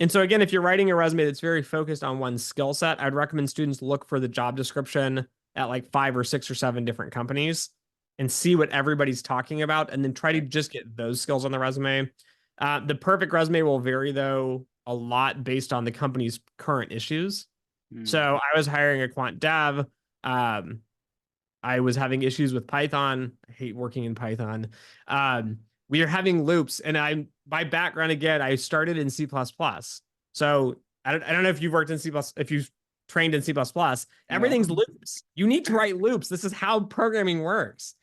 And so again, if you're writing a resume that's very focused on one skill set, I'd recommend students look for the job description at like 5 or 6 or 7 different companies and see what everybody's talking about, and then try to just get those skills on the resume. The perfect resume will vary though a lot based on the company's current issues. Mm. So I was hiring a quant dev. Um, I was having issues with Python. I hate working in Python. We are having loops, and I'm by background again. I started in C++. So I don't know if you've worked in C++, if you've trained in C++. No. Everything's loops. You need to write loops. This is how programming works.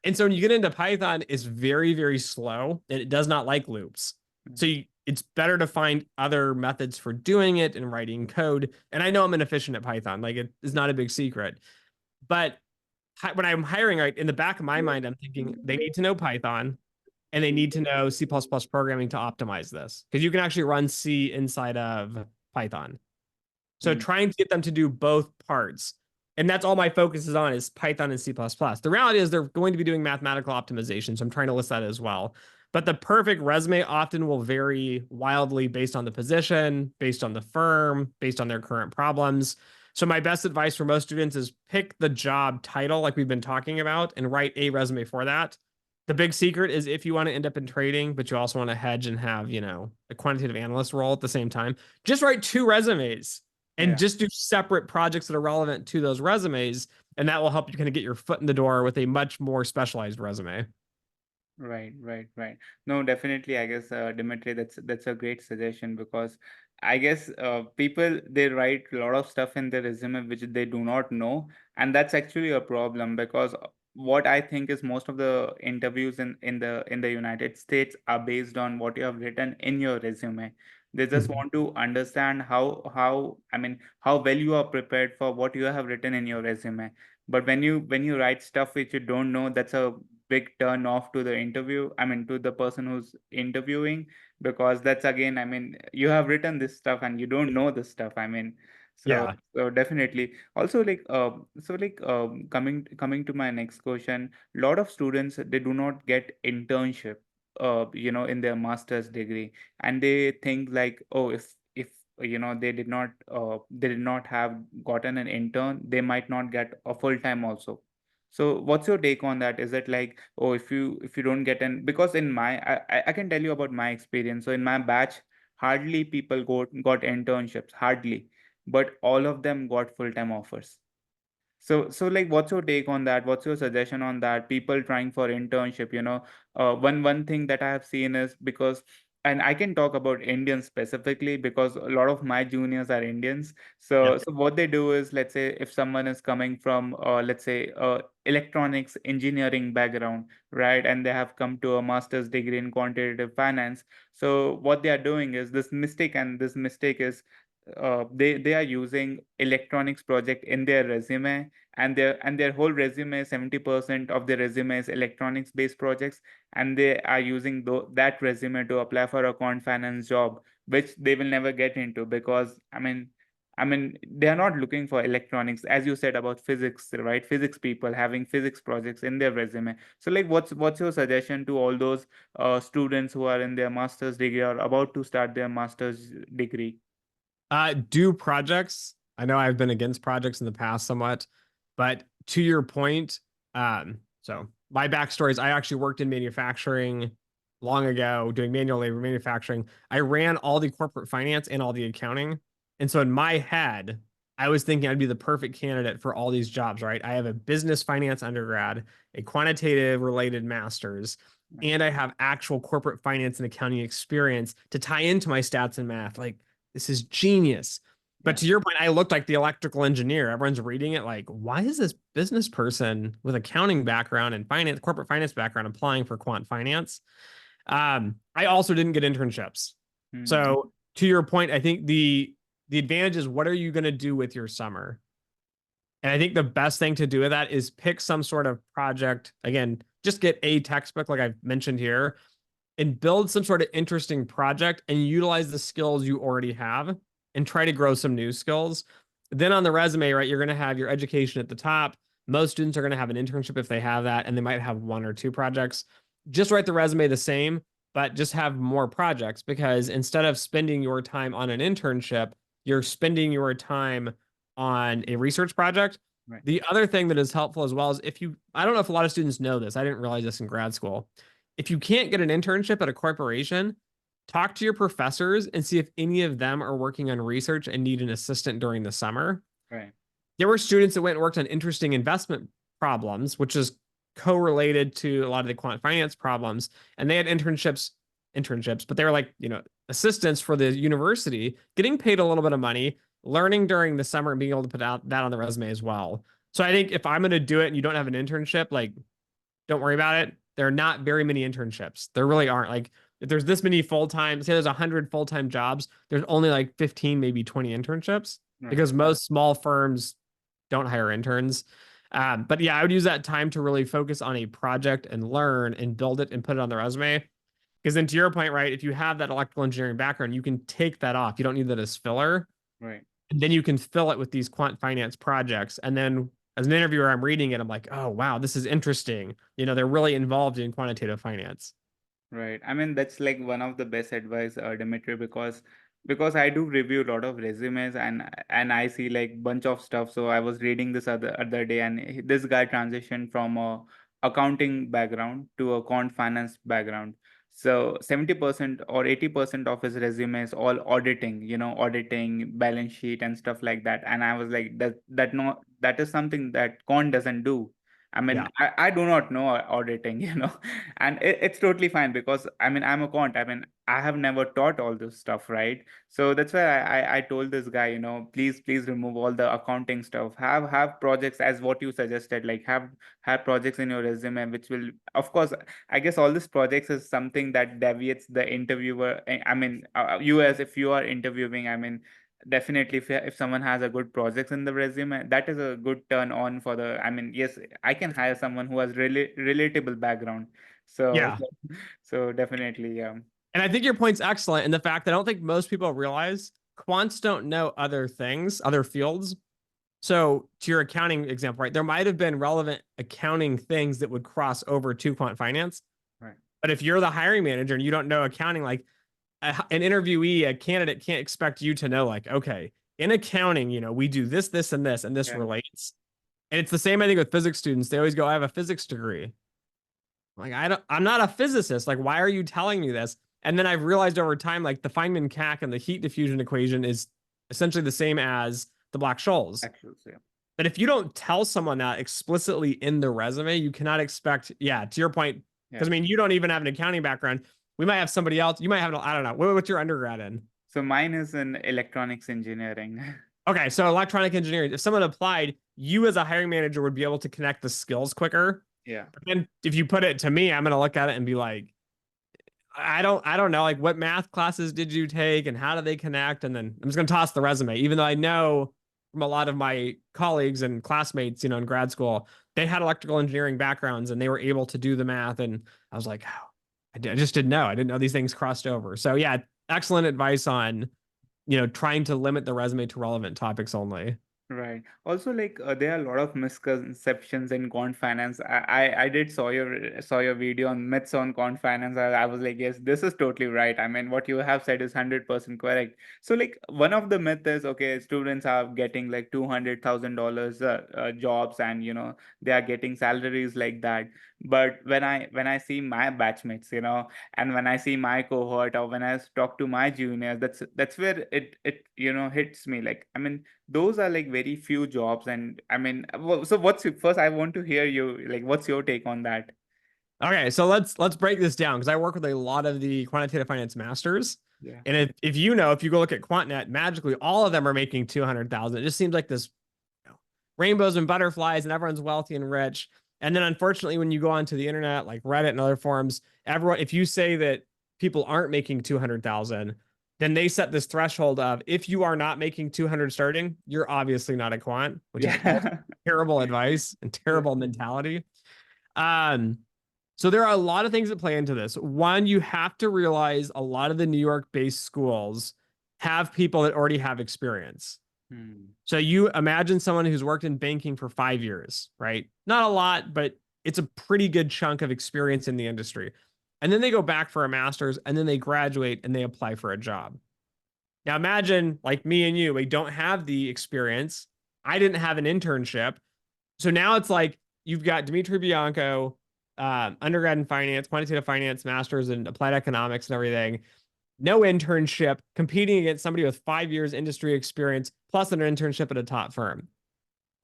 And so when you get into Python, it's very, very slow, and it does not like loops. So it's better to find other methods for doing it and writing code. And I know I'm inefficient at Python. Like it is not a big secret. But when I'm hiring, right, in the back of my mind, I'm thinking they need to know Python and they need to know C++ programming to optimize this because you can actually run C inside of Python. So Mm. trying to get them to do both parts. And that's all my focus is on is Python and C++. The reality is they're going to be doing mathematical optimization. So I'm trying to list that as well. But the perfect resume often will vary wildly based on the position, based on the firm, based on their current problems. So my best advice for most students is pick the job title like we've been talking about and write a resume for that. The big secret is if you want to end up in trading, but you also want to hedge and have, a quantitative analyst role at the same time, just write 2 resumes and Yeah. just do separate projects that are relevant to those resumes. And that will help you kind of get your foot in the door with a much more specialized resume. Right, right, right. No, definitely. I guess, Dimitri, that's a great suggestion because I guess people they write a lot of stuff in their resume which they do not know, and that's actually a problem because what I think is most of the interviews in the United States are based on what you have written in your resume. They just Mhm. want to understand how I mean how well you are prepared for what you have written in your resume. But when you write stuff which you don't know, that's a big turn off to the interview, I mean to the person who's interviewing, because that's again, I mean, you have written this stuff and you don't know this stuff, I mean, so Yeah. so definitely. Also, like coming to my next question, a lot of students, they do not get internship in their master's degree, and they think like, oh, if they did not have gotten an intern, they might not get a full time also. So what's your take on that? Is it like, oh, if you don't get in, because in my I can tell you about my experience. So in my batch, hardly people got internships, hardly, but all of them got full-time offers. So like, what's your take on that? What's your suggestion on that? People trying for internship, one thing that I have seen is because, and I can talk about Indians specifically because a lot of my juniors are Indians. Yep. So what they do is, let's say if someone is coming from, let's say, electronics engineering background, right, and they have come to a master's degree in quantitative finance. So what they are doing is this mistake is they are using electronics project in their resume, and their whole resume, 70% of the resume is electronics based projects, and they are using that resume to apply for a quant finance job, which they will never get into because, I mean, I mean, they are not looking for electronics, as you said about physics, right? Physics people having physics projects in their resume. So, like, what's your suggestion to all those students who are in their master's degree or about to start their master's degree? Do projects. I know I've been against projects in the past somewhat, but to your point, so my backstory is I actually worked in manufacturing long ago, doing manual labor manufacturing. I ran all the corporate finance and all the accounting. And so in my head, I was thinking I'd be the perfect candidate for all these jobs, right? I have a business finance undergrad, a quantitative related master's, Right. and I have actual corporate finance and accounting experience to tie into my stats and math. Like, this is genius. But Yeah. to your point, I looked like the electrical engineer. Everyone's reading it like, why is this business person with accounting background and finance, corporate finance background applying for quant finance? I also didn't get internships. Hmm. So to your point, I think the advantage is what are you going to do with your summer? And I think the best thing to do with that is pick some sort of project. Again, just get a textbook like I've mentioned here and build some sort of interesting project and utilize the skills you already have and try to grow some new skills. Then on the resume, right, you're going to have your education at the top. Most students are going to have an internship if they have that, and they might have one or two projects. Just write the resume the same, but just have more projects because instead of spending your time on an internship, you're spending your time on a research project. Right. The other thing that is helpful as well is if you, I don't know if a lot of students know this, I didn't realize this in grad school. If you can't get an internship at a corporation, talk to your professors and see if any of them are working on research and need an assistant during the summer. Right. There were students that went and worked on interesting investment problems, which is correlated to a lot of the quant finance problems. And they had internships, but they were like, assistants for the university, getting paid a little bit of money, learning during the summer and being able to put out that on the resume as well. So I think if I'm going to do it and you don't have an internship, like, don't worry about it. There are not very many internships. There really aren't. Like, if there's this many full-time, say there's 100 full-time jobs, there's only like 15, maybe 20 internships Right. because most small firms don't hire interns. But yeah, I would use that time to really focus on a project and learn and build it and put it on the resume. Because then to your point, right, if you have that electrical engineering background, you can take that off. You don't need that as filler. Right. And then you can fill it with these quant finance projects. And then as an interviewer, I'm reading it. I'm like, oh, wow, this is interesting. They're really involved in quantitative finance. Right. I mean, that's like one of the best advice, Dimitri, because I do review a lot of resumes and I see like bunch of stuff. So I was reading this other day, and this guy transitioned from a accounting background to a quant finance background. So 70% or 80% of his resume is all auditing, auditing, balance sheet and stuff like that. And I was like, that is something that quant doesn't do. I mean, Yeah. I do not know auditing, and it's totally fine because I mean, I'm a quant. I mean, I have never taught all this stuff, right? So that's why I told this guy, please remove all the accounting stuff. Have projects as what you suggested, like have projects in your resume, which will, of course, I guess all these projects is something that deviates the interviewer. I mean, you as if you are interviewing, I mean, definitely if someone has a good projects in the resume, that is a good turn on for the, I mean, yes, I can hire someone who has really relatable background. so Yeah. so, so definitely, yeah. And I think your point's excellent. And the fact that I don't think most people realize quants don't know other things, other fields. So to your accounting example, right, there might have been relevant accounting things that would cross over to quant finance. Right. But if you're the hiring manager and you don't know accounting, like an interviewee, a candidate can't expect you to know, like, okay, in accounting, we do this, this, and this Yeah. relates. And it's the same, I think, with physics students. They always go, I have a physics degree. Like, I'm not a physicist. Like, why are you telling me this? And then I've realized over time, like the Feynman-Kac and the heat diffusion equation is essentially the same as the Black-Scholes. Actually, so, yeah. But if you don't tell someone that explicitly in the resume, you cannot expect, yeah, to your point, because Yeah. I mean, you don't even have an accounting background. We might have somebody else. You might have, I don't know. What's your undergrad in? So mine is in electronics engineering. Okay, so electronic engineering. If someone applied, you as a hiring manager would be able to connect the skills quicker. Yeah. And if you put it to me, I'm going to look at it and be like, I don't know, like what math classes did you take and how do they connect? And then I'm just going to toss the resume, even though I know from a lot of my colleagues and classmates, in grad school, they had electrical engineering backgrounds and they were able to do the math. And I was like, oh, I just didn't know. I didn't know these things crossed over. So yeah, excellent advice on trying to limit the resume to relevant topics only. Right. Also, like there are a lot of misconceptions in Quant Finance. I did saw your video on myths on Quant Finance. I was like, yes, this is totally right. I mean, what you have said is 100% correct. So, like one of the myth is, okay, students are getting like $200,000 jobs, and they are getting salaries like that. But when I see my batchmates, and when I see my cohort, or when I talk to my juniors, that's where it hits me. Like, I mean, those are like very few jobs. And I mean, so first I want to hear you, like, what's your take on that? Okay, so let's break this down because I work with a lot of the quantitative finance masters. Yeah. And if you go look at QuantNet, magically all of them are making 200,000. It just seems like this rainbows and butterflies and everyone's wealthy and rich. And then unfortunately, when you go onto the internet, like Reddit and other forums, everyone, if you say that people aren't making 200,000, then they set this threshold of if you are not making 200 starting, you're obviously not a quant, which is also Yeah. terrible advice and Yeah. terrible mentality. Um, so there are a lot of things that play into this. One, you have to realize a lot of the New York-based schools have people that already have experience. Hmm. So you imagine someone who's worked in banking for 5 years, right? Not a lot, but it's a pretty good chunk of experience in the industry. And then they go back for a master's and then they graduate and they apply for a job. Now imagine like me and you, we don't have the experience. I didn't have an internship. So now it's like you've got Dimitri Bianco, undergrad in finance, quantitative finance, master's in applied economics and everything, no internship, competing against somebody with 5 years industry experience, plus an internship at a top firm,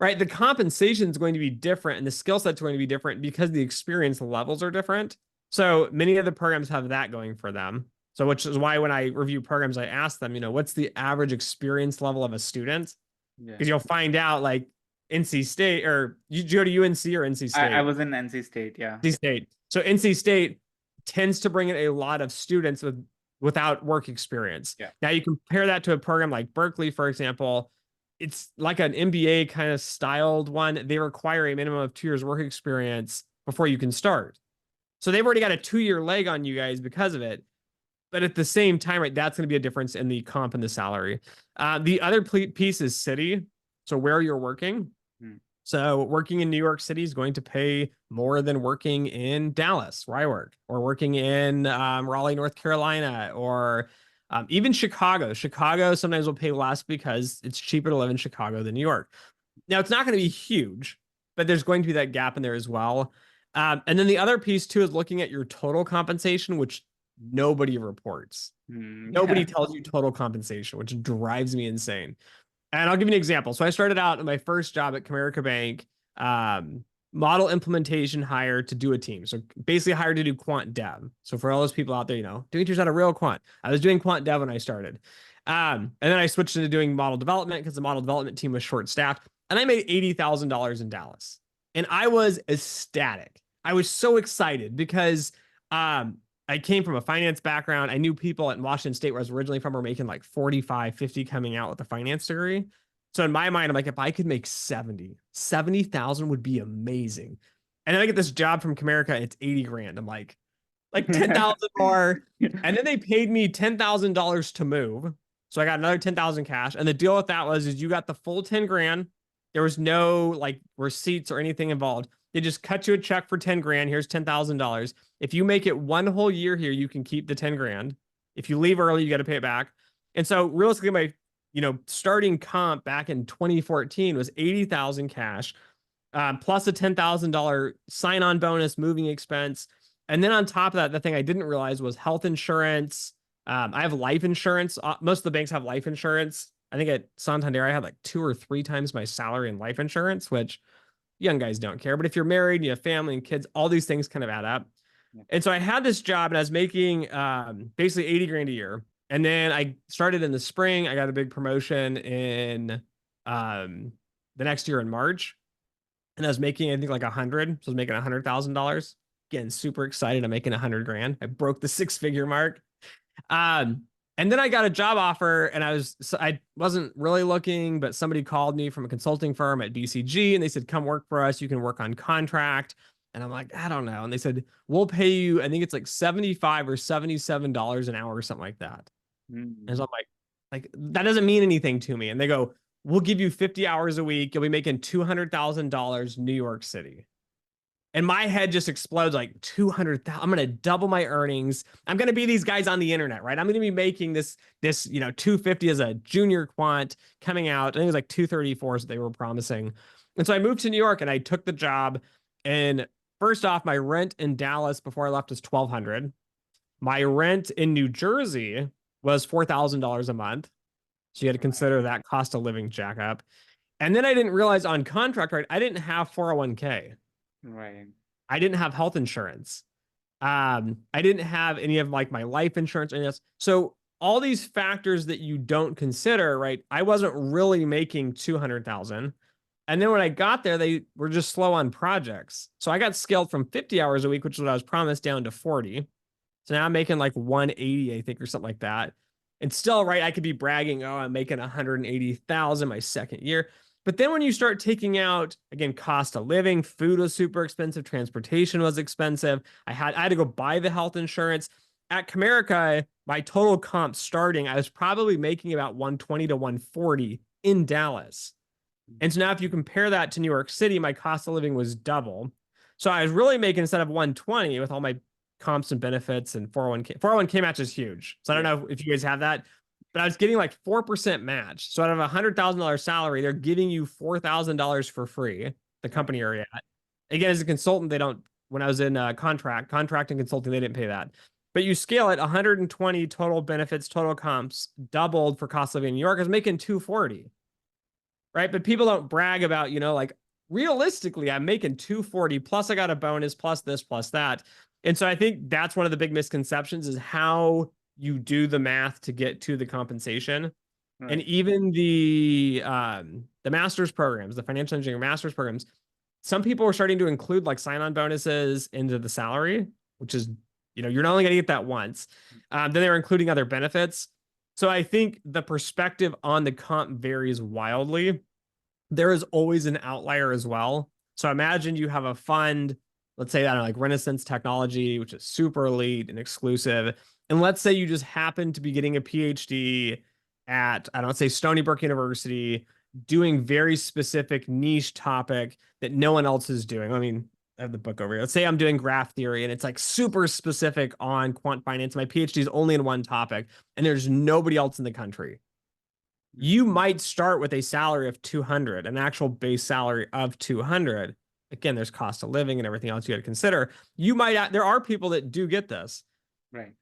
right? The compensation is going to be different and the skill set's going to be different because the experience levels are different. So many of the programs have that going for them. So, which is why when I review programs, I ask them, what's the average experience level of a student? Yeah. Because you'll find out like NC State, or you go to UNC or NC I State? was in NC State. Yeah. NC State. So NC State tends to bring in a lot of students without work experience. Yeah. Now you compare that to a program like Berkeley, for example. It's like an MBA kind of styled one. They require a minimum of 2 years work experience before you can start. So they've already got a 2 year leg on you guys because of it. But at the same time, right, that's going to be a difference in the comp and the salary. The other piece is city. So where you're working. Hmm. So working in New York City is going to pay more than working in Dallas, where I work, or working in Raleigh, North Carolina, or even Chicago. Chicago sometimes will pay less because it's cheaper to live in Chicago than New York. Now, it's not going to be huge, but there's going to be that gap in there as well. And then the other piece too is looking at your total compensation, which nobody reports. Hmm. Nobody Yeah. tells you total compensation, which drives me insane. And I'll give you an example. So I started out in my first job at Comerica Bank, model implementation hire to do a team. So basically hired to do quant dev. So for all those people out there, Dimitri's not a real quant. I was doing quant dev when I started. And then I switched into doing model development because the model development team was short staffed. And I made $80,000 in Dallas. And I was ecstatic. I was so excited because I came from a finance background. I knew people at Washington State, where I was originally from, were making like 45, 50 coming out with a finance degree. So in my mind, I'm like, if I could make 70,000 would be amazing. And then I get this job from Comerica, it's 80 grand. I'm like 10,000 more. And then they paid me $10,000 to move. So I got another 10,000 cash. And the deal with that is you got the full 10 grand. There was no like receipts or anything involved. They just cut you a check for 10 grand. Here's $10,000. If you make it one whole year here, you can keep the 10 grand. If you leave early, you got to pay it back. And so realistically, my, starting comp back in 2014 was 80,000 cash, plus a $10,000 sign-on bonus, moving expense. And then on top of that, the thing I didn't realize was health insurance. I have life insurance. Most of the banks have life insurance. I think at Santander, I had like 2 or 3 times my salary in life insurance, which young guys don't care. But if you're married, you have family and kids, all these things kind of add up. And so I had this job and I was making basically 80 grand a year. And then I started in the spring. I got a big promotion in the next year in March. And I was making, I think, like 100. So I was making $100,000. Getting super excited. I'm making 100 grand. I broke the 6-figure mark. Um, and then I got a job offer and I wasn't really looking, but somebody called me from a consulting firm at BCG and they said, come work for us. You can work on contract. And I'm like, I don't know. And they said, we'll pay you, I think it's like $75 or $77 an hour or something like that. And Hmm. so I'm like, Like, that doesn't mean anything to me. And they go, we'll give you 50 hours a week. You'll be making $200,000 New York City. And my head just explodes like 200,000. I'm going to double my earnings. I'm going to be these guys on the internet, right? I'm going to be making this, 250 as a junior quant coming out. I think it was like 234 is what they were promising. And so I moved to New York and I took the job. And first off, my rent in Dallas before I left was 1,200. My rent in New Jersey was $4,000 a month. So you had to consider that cost of living jack up. And then I didn't realize on contract, right? I didn't have 401k. Right. I didn't have health insurance. I didn't have any of like my life insurance. And so all these factors that you don't consider, right? I wasn't really making 200,000. And then when I got there, they were just slow on projects. So I got scaled from 50 hours a week, which is what I was promised, down to 40. So now I'm making like 180, I think, or something like that. And still, right, I could be bragging, oh, I'm making 180,000 my second year. But then when you start taking out, again, cost of living, food was super expensive, transportation was expensive. I had to go buy the health insurance. At Comerica, my total comp starting, I was probably making about 120 to 140 in Dallas. And so now if you compare that to New York City, my cost of living was double. So I was really making, instead of 120 with all my comps and benefits and 401k. 401k match is huge. So I don't know if you guys have that, but I was getting like 4% match. So out of a $100,000 salary, they're giving you $4,000 for free, the company you're at. Again, as a consultant, they don't, when I was in contract and consulting, they didn't pay that. But you scale it, 120 total benefits, total comps, doubled for cost of living in New York. I was making 240, right? But people don't brag about, like realistically, I'm making 240 plus I got a bonus plus this plus that. And so I think that's one of the big misconceptions is how you do the math to get to the compensation. Right. And even the master's programs, the financial engineering master's programs, some people are starting to include like sign-on bonuses into the salary, which is, you're not only going to get that once. Then they're including other benefits. So I think the perspective on the comp varies wildly. There is always an outlier as well. So imagine you have a fund, let's say that like Renaissance Technology, which is super elite and exclusive. And let's say you just happen to be getting a PhD at, I don't say Stony Brook University, doing very specific niche topic that no one else is doing. I mean, I have the book over here. Let's say I'm doing graph theory and it's like super specific on quant finance. My PhD is only in one topic and there's nobody else in the country. You might start with a salary of 200, an actual base salary of 200. Again, there's cost of living and everything else you got to consider. There are people that do get this. Right.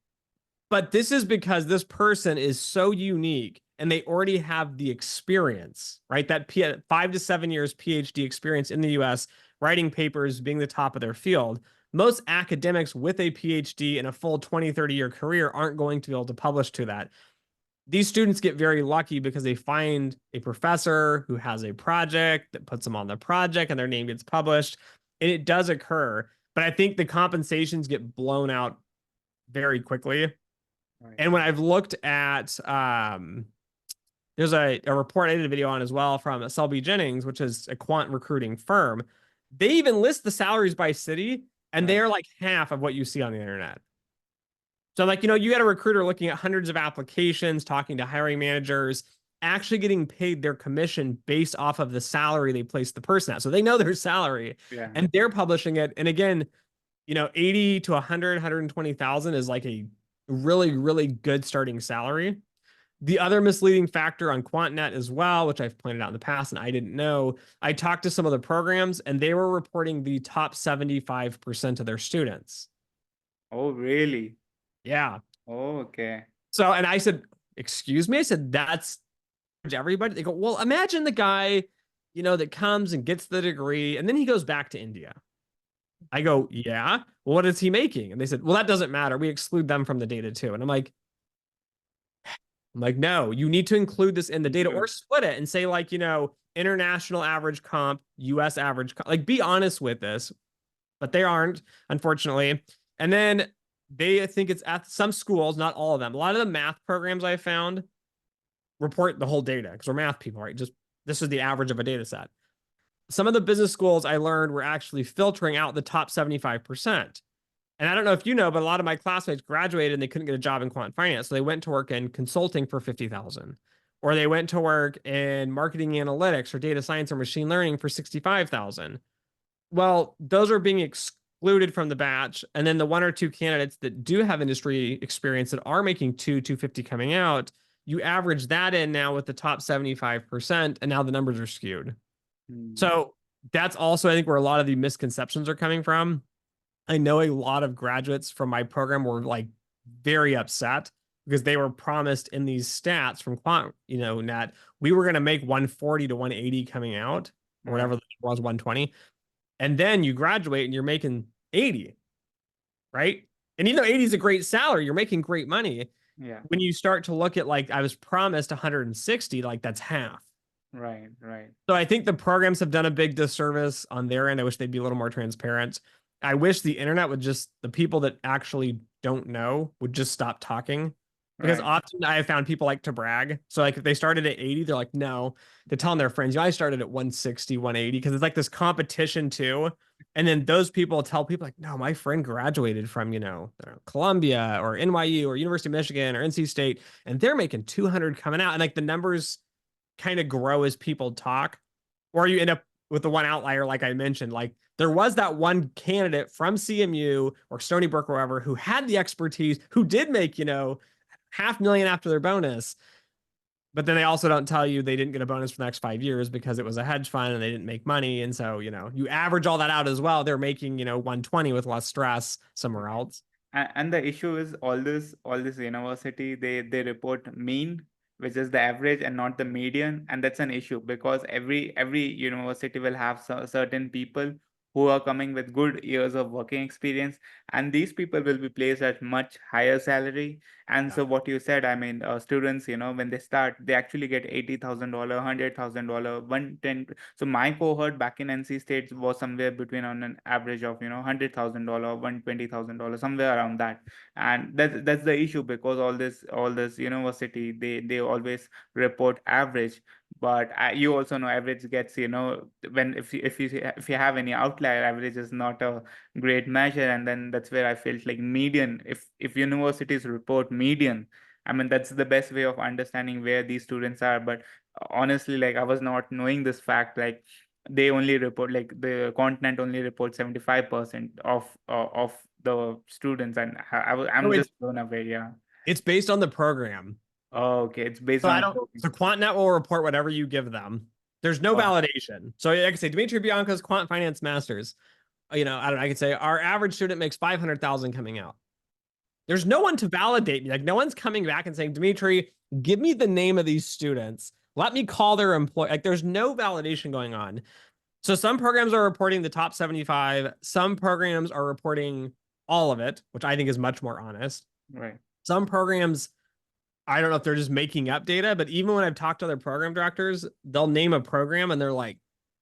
But this is because this person is so unique and they already have the experience, right? That 5 to 7 years PhD experience in the US, writing papers, being the top of their field. Most academics with a PhD and a full 20, 30-year career aren't going to be able to publish to that. These students get very lucky because they find a professor who has a project that puts them on the project and their name gets published. And it does occur. But I think the compensations get blown out very quickly. Right. And when I've looked at, there's a report I did a video on as well from Selby Jennings, which is a quant recruiting firm. They even list the salaries by city, and they are like half of what you see on the internet. So like, you got a recruiter looking at hundreds of applications, talking to hiring managers, actually getting paid their commission based off of the salary they placed the person at. So they know their salary and they're publishing it. And again, 80 to 100, 120,000 is like a really, really good starting salary. The other misleading factor on QuantNet as well, which I've pointed out in the past and I didn't know, I talked to some of the programs and they were reporting the top 75% of their students. Oh, really? Yeah. Oh, okay. So, and I said, excuse me? I said, that's everybody. They go, well, imagine the guy, that comes and gets the degree and then he goes back to India. I go, yeah. Well, what is he making? And they said, well, that doesn't matter. We exclude them from the data too. And I'm like, no, you need to include this in the data or split it and say like, international average comp, US average comp. Like, be honest with this, but they aren't, unfortunately. And then I think it's at some schools, not all of them. A lot of the math programs I found report the whole data because we're math people, right? Just this is the average of a data set. Some of the business schools I learned were actually filtering out the top 75%. And I don't know if you know, but a lot of my classmates graduated and they couldn't get a job in quant finance. So they went to work in consulting for 50,000, or they went to work in marketing analytics or data science or machine learning for 65,000. Well, those are being excluded from the batch. And then the one or two candidates that do have industry experience that are making 250 coming out, you average that in now with the top 75%, and now the numbers are skewed. Mm. So that's also, I think, where a lot of the misconceptions are coming from. I know a lot of graduates from my program were like very upset because they were promised in these stats from Quant, Nat, we were going to make 140 to 180 coming out, or Right. whatever it was, 120. And then you graduate and you're making 80, right? And even though 80 is a great salary, you're making great money. Yeah. When you start to look at, like, I was promised 160, like that's half. Right. Right. So I think the programs have done a big disservice on their end. I wish they'd be a little more transparent. I wish the internet would just, the people that actually don't know would just stop talking. Because Right. often I have found people like to brag. So like if they started at 80, they're like, no. They're telling their friends, I started at 160, 180, because it's like this competition too. And then those people tell people like, no, my friend graduated from, Columbia or NYU or University of Michigan or NC State, and they're making 200 coming out. And like the numbers kind of grow as people talk, or you end up with the one outlier, like I mentioned. Like there was that one candidate from CMU or Stony Brook or wherever who had the expertise, who did make, 500,000 after their bonus. But then they also don't tell you they didn't get a bonus for the next 5 years because it was a hedge fund and they didn't make money. And so, you average all that out as well. They're making, 120 with less stress somewhere Right. else. And the issue is all this university, they report mean, which is the average and not the median, and that's an issue because every university will have certain people who are coming with good years of working experience, and these people will be placed at much higher salary. And Yeah. so what you said, I mean, students, when they start, they actually get $80,000, $100,000, 110. So my cohort back in NC State was somewhere between on an average of $100,000, $120,000, somewhere around that. And that's the issue because all this university, they always report average. But you also know average gets, when if you have any outlier, average is not a great measure. And then that's where I felt like median, if universities report median, I mean, that's the best way of understanding where these students are. But honestly, like, I was not knowing this fact, like they only report, like the continent only reports 75% of the students. And So I'm it's just blown away. Yeah. it's based on the program. Oh, okay, it's based So on I a don't. program. So QuantNet will report whatever you give them. There's no Oh, validation. So like I say, Dimitri Bianco's Quant Finance Masters. I don't know. I could say our average student makes 500,000 coming out. There's no one to validate me. Like no one's coming back and saying, Dimitri, give me the name of these students. Let me call their employee. Like there's no validation going on. So some programs are reporting the top 75. Some programs are reporting all of it, which I think is much more honest. right. Some programs, I don't know if they're just making up data, but even when I've talked to other program directors, they'll name a program and they're like,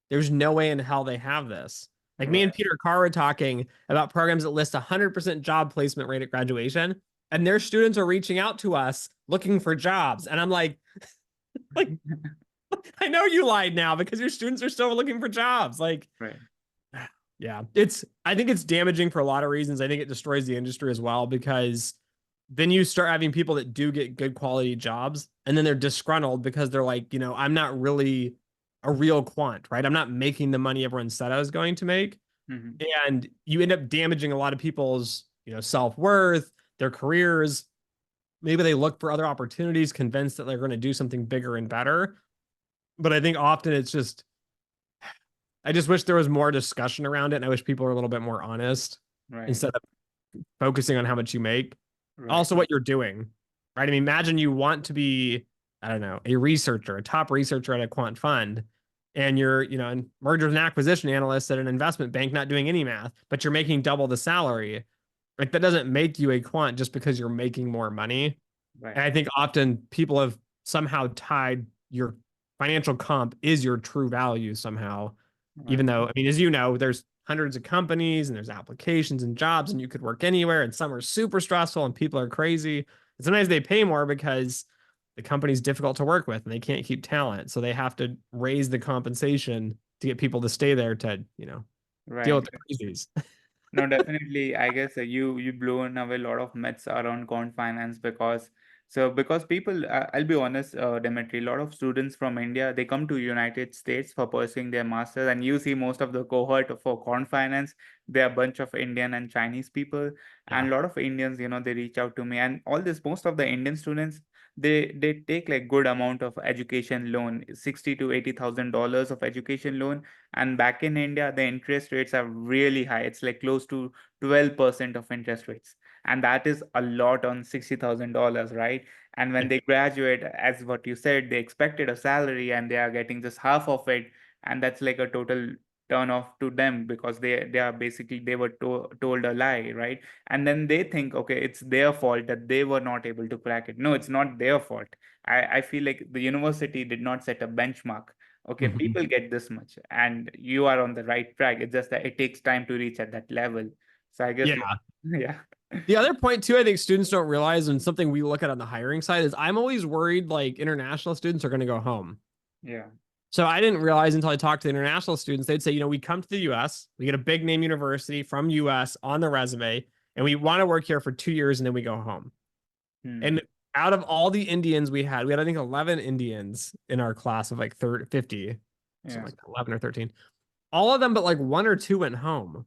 there's no way in hell they have this. Like me and Right. Peter Carr were talking about programs that list 100% job placement rate at graduation, and their students are reaching out to us looking for jobs. And I'm like, I know you lied now because your students are still looking for jobs. Like, Right. yeah, I think it's damaging for a lot of reasons. I think it destroys the industry as well because then you start having people that do get good quality jobs and then they're disgruntled because they're like, I'm not really a real quant, right? I'm not making the money everyone said I was going to make. Mhm. And you end up damaging a lot of people's, self-worth, their careers. Maybe they look for other opportunities, convinced that they're going to do something bigger and better. But I think often it's just, I just wish there was more discussion around it. And I wish people were a little bit more honest Right. instead of focusing on how much you make. Right. Also, what you're doing, right? I mean, imagine you want to be, I don't know, a researcher, a top researcher at a quant fund, and you're, a mergers and acquisition analyst at an investment bank, not doing any math, but you're making double the salary. Like that doesn't make you a quant just because you're making more money. Right. And I think often people have somehow tied your financial comp is your true value somehow, Right. even though, I mean, as you know, there's hundreds of companies and there's applications and jobs and you could work anywhere and some are super stressful and people are crazy. And sometimes they pay more because the company's difficult to work with and they can't keep talent. So they have to raise the compensation to get people to stay there to, deal Right. with the crazies. No, definitely. I guess you blown away a lot of myths around Quant Finance because people, I'll be honest, Dimitri, a lot of students from India, they come to United States for pursuing their masters, and you see most of the cohort for Quant Finance, they're a bunch of Indian and Chinese people, Yeah. and a lot of Indians, they reach out to me, and all this, most of the Indian students, they take like good amount of education loan, 60 to $80,000 of education loan, and back in India, the interest rates are really high. It's like close to 12% of interest rates. And that is a lot on $60,000, right? And when they graduate, as what you said, they expected a salary and they are getting just half of it. And that's like a total turn off to them because they are basically they were told a lie, right? And then they think, okay, it's their fault that they were not able to crack it. No, it's not their fault. I feel like the university did not set a benchmark. Okay, Mhm. people get this much and you are on the right track. It's just that it takes time to reach at that level. So I guess, Yeah. yeah. The other point too, I think students don't realize, and something we look at on the hiring side is I'm always worried like international students are going to go home. Yeah. So I didn't realize until I talked to international students, they'd say, we come to the US, we get a big name university from US on the resume, and we want to work here for 2 years and then we go home. Hmm. And out of all the Indians we had, I think 11 Indians in our class of like 30, 50, something Yeah. like that, 11 or 13. All of them, but like one or two went home.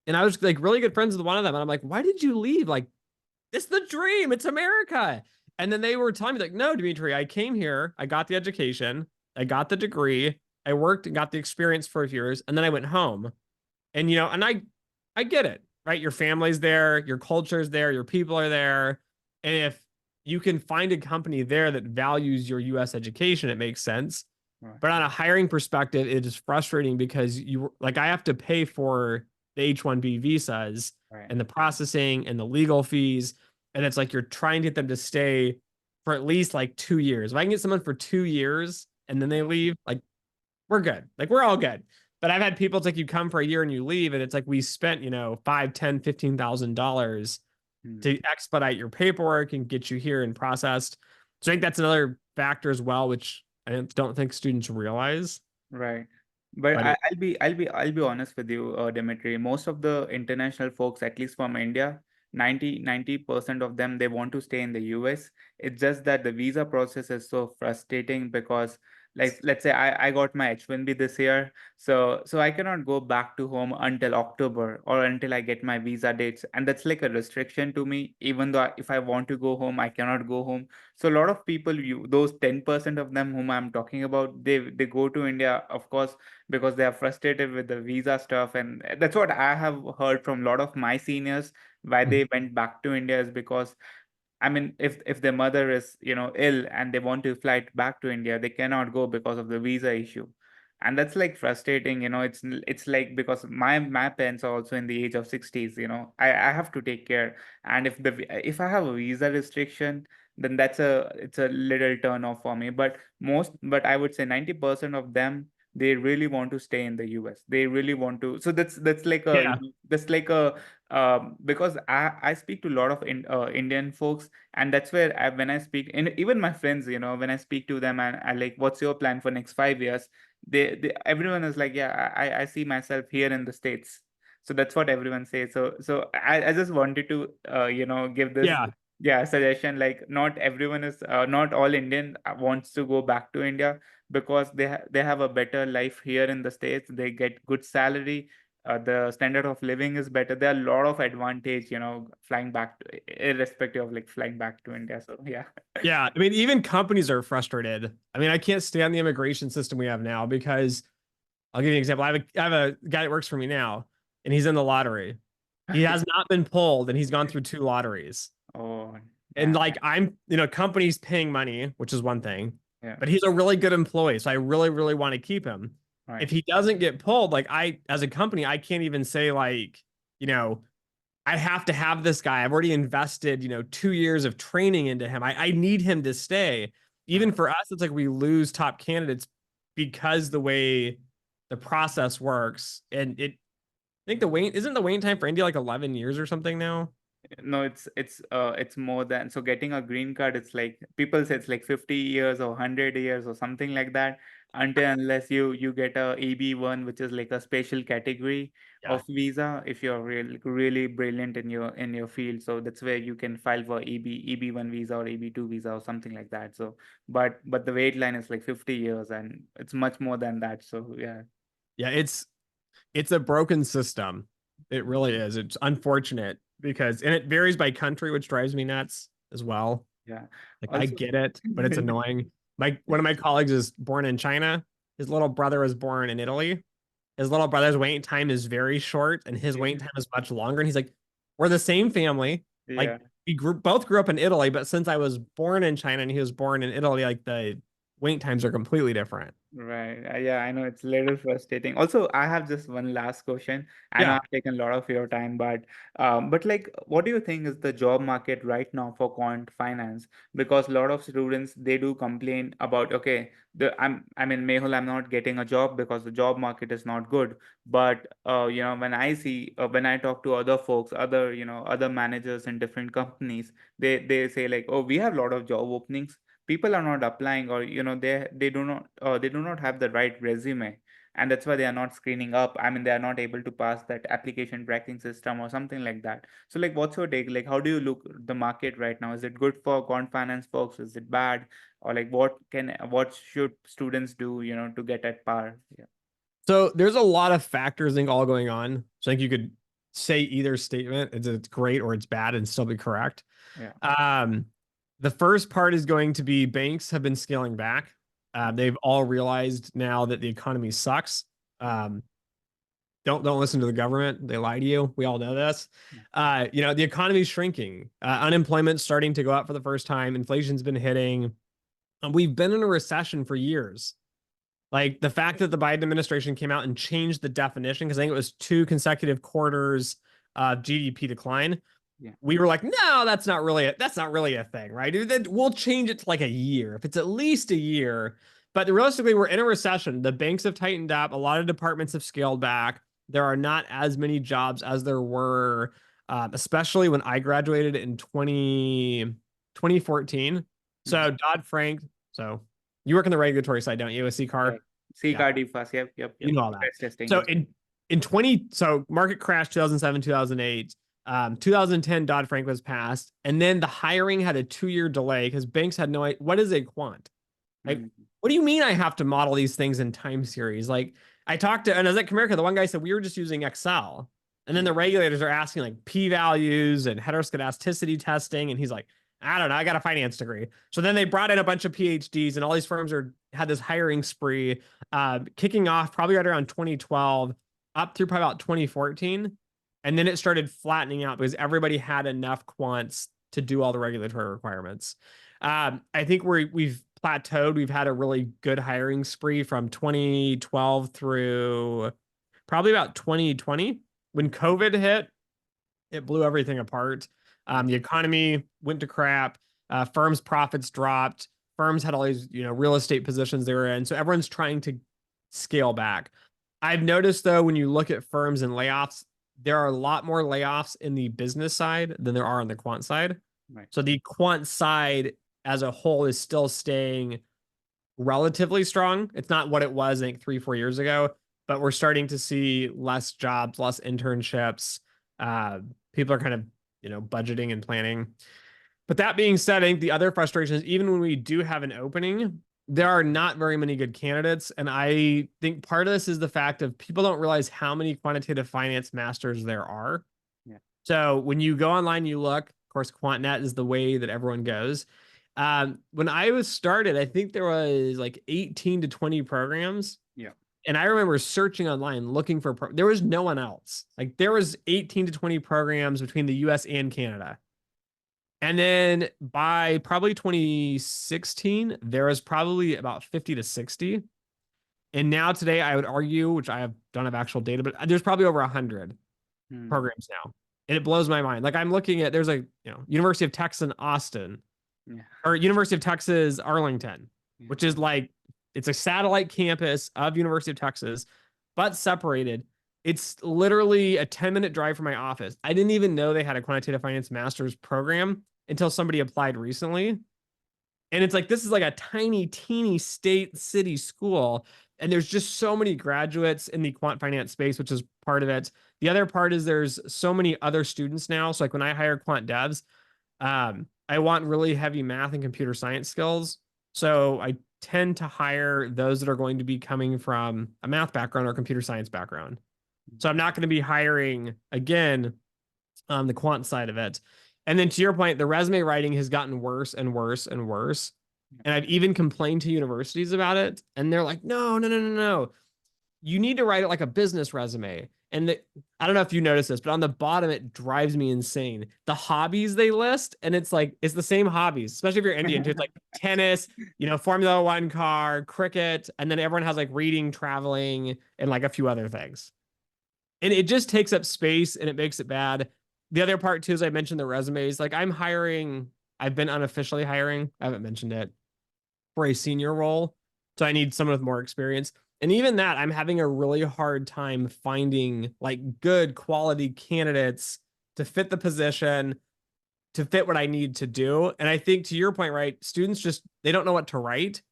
And I was like really good friends with one of them. And I'm like, why did you leave? Like, it's the dream. It's America. And then they were telling me, like, no, Dimitri, I came here, I got the education, I got the degree, I worked and got the experience for years, and then I went home. And and I get it, right? Your family's there, your culture's there, your people are there. And if you can find a company there that values your US education, it makes sense. Right. But on a hiring perspective, it is frustrating because I have to pay for the H-1B visas Right. and the processing and the legal fees. And it's like you're trying to get them to stay for at least like 2 years. If I can get someone for 2 years and then they leave, like we're good. Like we're all good. But I've had people, it's like you come for a year and you leave, and it's like we spent, five, 10, $15,000 Hmm. to expedite your paperwork and get you here and processed. So I think that's another factor as well, which I don't think students realize. Right. But But I'll be honest with you, Dimitri. Most of the international folks, at least from India, 90% of them, they want to stay in the US. It's just that the visa process is so frustrating because, like, let's say I got my H-1B this year, so I cannot go back to home until October or until I get my visa dates, and that's like a restriction to me. Even though if I want to go home, I cannot go home. So a lot of people, those 10% of them whom I'm talking about, they go to India, of course, because they are frustrated with the visa stuff, and that's what I have heard from a lot of my seniors. Why they went back to India is because, I mean, if their mother is, ill and they want to fly back to India, they cannot go because of the visa issue. And that's like frustrating, it's like because my parents are also in the age of 60s, I have to take care. And if I have a visa restriction, then it's a little turn off for me. But I would say 90% of them, they really want to stay in the US. They really want to. So that's like a, yeah, that's like a because I speak to a lot of Indian folks, and that's where when I speak, and even my friends, when I speak to them and I like, what's your plan for next 5 years? Everyone is like, yeah, I see myself here in the States. So that's what everyone says. So I just wanted to give this, yeah, yeah, suggestion. Like, not everyone is not all Indian wants to go back to India because they have a better life here in the States. They get good salary, the standard of living is better. There are a lot of advantage, flying back to, irrespective of like flying back to India. So yeah. yeah. I mean, even companies are frustrated. I mean, I can't stand the immigration system we have now because I'll give you an example. I have a guy that works for me now, and he's in the lottery. He has not been pulled, and he's gone through two lotteries. Oh, And yeah, like companies paying money, which is one thing, yeah, but he's a really good employee. So I really, really want to keep him. right, If he doesn't get pulled, like as a company, I can't even say like, you know, I have to have this guy. I've already invested, 2 years of training into him. I need him to stay. right. Even for us, it's like we lose top candidates because the way the process works. And I think the wait isn't the waiting time for India like 11 years or something now? No, it's more than, so getting a green card, it's like people say it's like 50 years or 100 years or something like that, until unless you get a EB1, which is like a special category Yeah. of visa if you're really brilliant in your field. So that's where you can file for EB1 visa or EB2 visa or something like that. So but the wait line is like 50 years, and it's much more than that. So yeah. Yeah, it's a broken system. It really is. It's unfortunate because and it varies by country, which drives me nuts as well. Yeah. Like I Also, get it, but it's annoying. My one of my colleagues is born in China. His little brother was born in Italy. His little brother's waiting time is very short, and his waiting time is much longer. And he's like, "We're the same family. Like yeah. both grew up in Italy, but since I was born in China and he was born in Italy, like the wait times are completely different." Right. Yeah, I know it's a little frustrating. Also, I have just one last question. I know Yeah. I've taken a lot of your time, but like, what do you think is the job market right now for quant finance? Because a lot of students, they do complain about, okay, I mean, Mehul, I'm not getting a job because the job market is not good. But when I see when I talk to other folks, other managers in different companies, they say like, oh, we have a lot of job openings, people are not applying, or they do not have the right resume, and that's why they are not screening up. I mean, they are not able to pass that application tracking system or something like that. So like, what's your take? Like, how do you look the market right now? Is it good for quant finance folks? Is it bad? Or like, what should students do, to get at par? Yeah. So there's a lot of factors I think all going on. So I think you could say either statement, it's great or it's bad and still be correct. Yeah. Um, the first part is going to be banks have been scaling back. They've all realized now that the economy sucks. Um, don't listen to the government. They lie to you. We all know this. The economy's shrinking. Unemployment's starting to go up for the first time. Inflation's been hitting. We've been in a recession for years. Like the fact that the Biden administration came out and changed the definition, because I think it was 2 consecutive quarters of GDP decline. Yeah. We were like, no, that's not really a thing, right? We'll change it to like a year if it's at least a year. But realistically, we're in a recession. The banks have tightened up. A lot of departments have scaled back. There are not as many jobs as there were, especially when I graduated in 2014. Mhm. So Dodd-Frank. So you work on the regulatory side, don't you? A C Yeah. car. C Yeah, card fast. Yep. you know all that. Stress testing. So Yes. in 20, so market crash 2007, 2008. 2010 Dodd-Frank was passed, and then the hiring had a 2-year delay because banks had no idea what is a quant. Like, Mhm. what do you mean I have to model these things in time series? Like, I talked to, and I was at Comerica, the one guy said we were just using Excel. And then Yeah. the regulators are asking like p-values and heteroscedasticity testing. And he's like, I don't know, I got a finance degree. So then they brought in a bunch of PhDs, and all these firms had this hiring spree, kicking off probably right around 2012 up through probably about 2014. And then it started flattening out because everybody had enough quants to do all the regulatory requirements. I think we've plateaued. We've had a really good hiring spree from 2012 through probably about 2020. When COVID hit, it blew everything apart. Yeah. The economy went to crap. Firms' profits dropped. Firms had all these, real estate positions they were in. So everyone's trying to scale back. I've noticed though, when you look at firms and layoffs, there are a lot more layoffs in the business side than there are on the quant side. Right. So the quant side as a whole is still staying relatively strong. It's not what it was, I think, 3, 4 years ago, but we're starting to see less jobs, less internships. Uh, People are kind of, budgeting and planning. But that being said, I think the other frustration is even when we do have an opening, there are not very many good candidates. And I think part of this is the fact of people don't realize how many quantitative finance masters there are. Yeah. So when you go online, you look, of course, QuantNet is the way that everyone goes. When I was started, I think there was like 18 to 20 programs. Yeah. And I remember searching online looking for, there was no one else. Like there was 18 to 20 programs between the US and Canada. And then by probably 2016, there was probably about 50 to 60. And now today, I would argue, which don't have actual data, but there's probably over 100 Hmm. programs now. And it blows my mind. Like I'm looking at, there's University of Texas in Austin Yeah. or University of Texas Arlington, Yeah. which is like, it's a satellite campus of University of Texas, but separated. It's literally a 10-minute drive from my office. I didn't even know they had a quantitative finance master's program until somebody applied recently. And it's like, this is like a tiny, teeny state city school. And there's just so many graduates in the quant finance space, which is part of it. The other part is there's so many other students now. So like when I hire quant devs, I want really heavy math and computer science skills. So I tend to hire those that are going to be coming from a math background or computer science background. So I'm not going to be hiring again on the quant side of it. And then to your point, the resume writing has gotten worse and worse and worse. And I've even complained to universities about it. And they're like, no, no, no, no, no. You need to write it like a business resume. And I don't know if you notice this, but on the bottom, it drives me insane. The hobbies they list, and it's like, it's the same hobbies, especially if you're Indian too. It's like tennis, Formula One car, cricket, and then everyone has like reading, traveling, and like a few other things. And it just takes up space and it makes it bad. The other part too is I mentioned the resumes. Like I've been unofficially hiring, I haven't mentioned it, for a senior role. So I need someone with more experience. And even that, I'm having a really hard time finding like good quality candidates to fit the position, to fit what I need to do. And I think to your point, right, students they don't know what to write.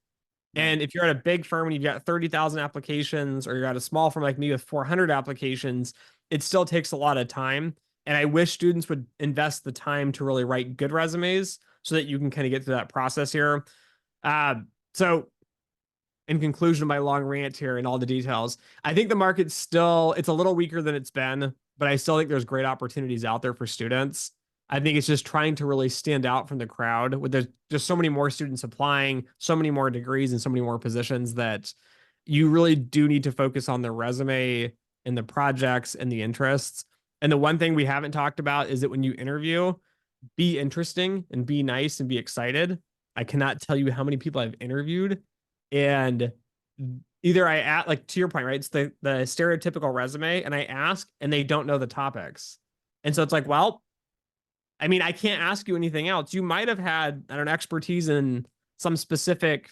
And if you're at a big firm and you've got 30,000 applications, or you're at a small firm like me with 400 applications, it still takes a lot of time. And I wish students would invest the time to really write good resumes so that you can kind of get through that process here. So in conclusion of my long rant here and all the details, I think the market's it's a little weaker than it's been, but I still think there's great opportunities out there for students. I think it's just trying to really stand out from the crowd. There's just so many more students applying, so many more degrees and so many more positions, that you really do need to focus on the resume and the projects and the interests. And the one thing we haven't talked about is that when you interview, be interesting and be nice and be excited. I cannot tell you how many people I've interviewed, and either like to your point, right? It's the stereotypical resume, and I ask and they don't know the topics. And so it's like, well, I mean, I can't ask you anything else. You might have had, I don't know, expertise in some specific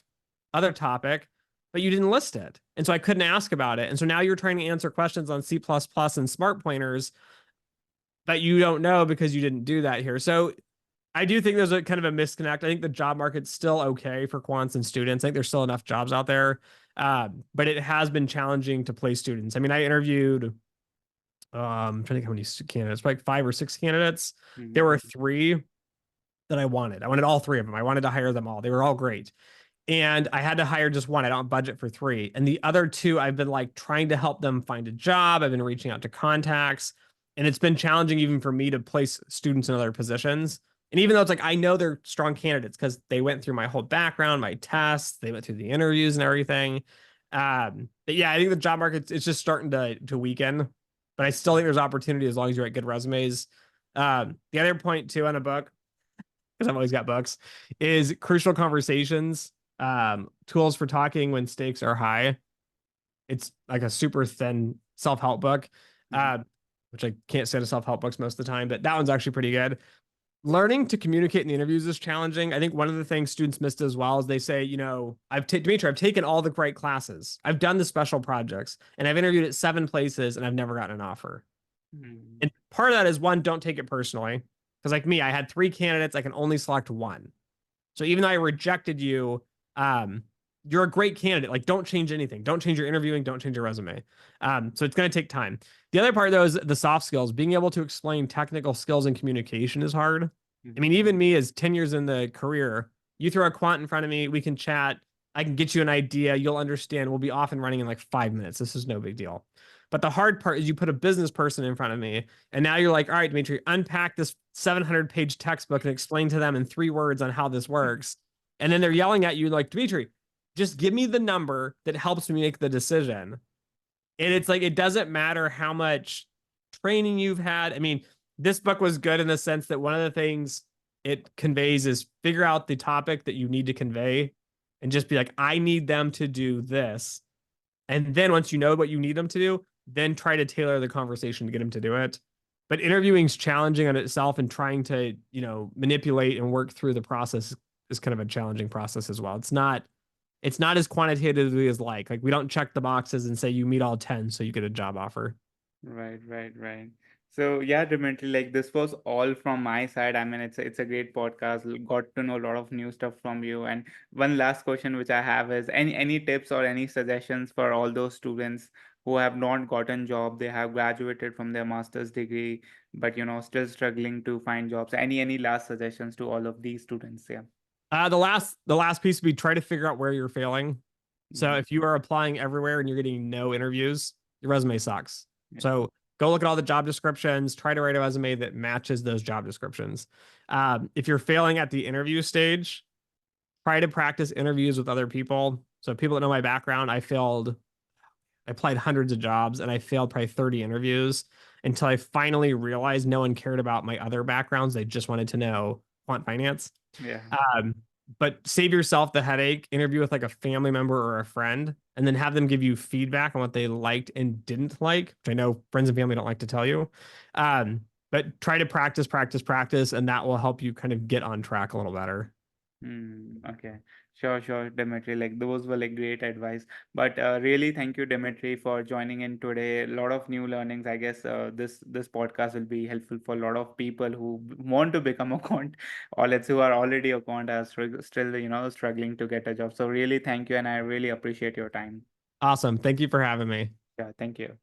other topic, but you didn't list it. And so I couldn't ask about it. And so now you're trying to answer questions on C++ and smart pointers that you don't know because you didn't do that here. So I do think there's a kind of a misconnect. I think the job market's still okay for quants and students. I think there's still enough jobs out there. But it has been challenging to place students. I mean, I interviewed, I'm trying to think how many candidates, like 5 or 6 candidates. There were 3 that I wanted. I wanted all 3 of them. I wanted to hire them all. They were all great. And I had to hire just one. I don't budget for 3. And the other 2, I've been like trying to help them find a job. I've been reaching out to contacts. And it's been challenging even for me to place students in other positions. And even though it's like, I know they're strong candidates because they went through my whole background, my tests, they went through the interviews and everything. But yeah, I think the job market is just starting to weaken, but I still think there's opportunity as long as you write good resumes. The other point too on a book, because I've always got books, is Crucial Conversations, Tools for Talking When Stakes Are High. It's like a super thin self-help book, which I can't say to self-help books most of the time, but that one's actually pretty good. Learning to communicate in the interviews is challenging. I think one of the things students missed as well is they say, Dimitri, I've taken all the great classes. I've done the special projects, and I've interviewed at 7 places and I've never gotten an offer. And part of that is, one, don't take it personally. Because like me, I had 3 candidates. I can only select 1. So even though I rejected you, you're a great candidate. Like, don't change anything. Don't change your interviewing. Don't change your resume. So it's going to take time. The other part, though, is the soft skills. Being able to explain technical skills and communication is hard. I mean, even me as 10 years in the career, you throw a quant in front of me, we can chat. I can get you an idea. You'll understand. We'll be off and running in like 5 minutes. This is no big deal. But the hard part is you put a business person in front of me, and now you're like, all right, Dimitri, unpack this 700-page textbook and explain to them in 3 words on how this works. And then they're yelling at you like, Dimitri, just give me the number that helps me make the decision. And it's like, it doesn't matter how much training you've had. I mean, this book was good in the sense that one of the things it conveys is figure out the topic that you need to convey and just be like, I need them to do this. And then once you know what you need them to do, then try to tailor the conversation to get them to do it. But interviewing is challenging on itself, and trying to, manipulate and work through the process is kind of a challenging process as well. It's not as quantitatively as like we don't check the boxes and say you meet all 10 so you get a job offer. Right, right, right. So yeah, Dimitri, like this was all from my side. I mean, it's a great podcast. Got to know a lot of new stuff from you. And one last question which I have is any tips or any suggestions for all those students who have not gotten job, they have graduated from their master's degree, but still struggling to find jobs. Any last suggestions to all of these students? Yeah. The last piece would be try to figure out where you're failing. So Mm-hmm. if you are applying everywhere and you're getting no interviews, your resume sucks. Yeah. So go look at all the job descriptions, try to write a resume that matches those job descriptions. If you're failing at the interview stage, try to practice interviews with other people. So people that know my background, I applied hundreds of jobs and I failed probably 30 interviews until I finally realized no one cared about my other backgrounds. They just wanted to know quant finance. Yeah. Um, but save yourself the headache, interview with like a family member or a friend, and then have them give you feedback on what they liked and didn't like, which I know friends and family don't like to tell you. But try to practice, practice, practice, and that will help you kind of get on track a little better. Okay. Sure, sure, Dimitri. Like those were like great advice. But really, thank you, Dimitri, for joining in today. A lot of new learnings. I guess this podcast will be helpful for a lot of people who want to become a quant, or let's who are already a quant are still struggling to get a job. So really, thank you, and I really appreciate your time. Awesome. Thank you for having me. Yeah, thank you.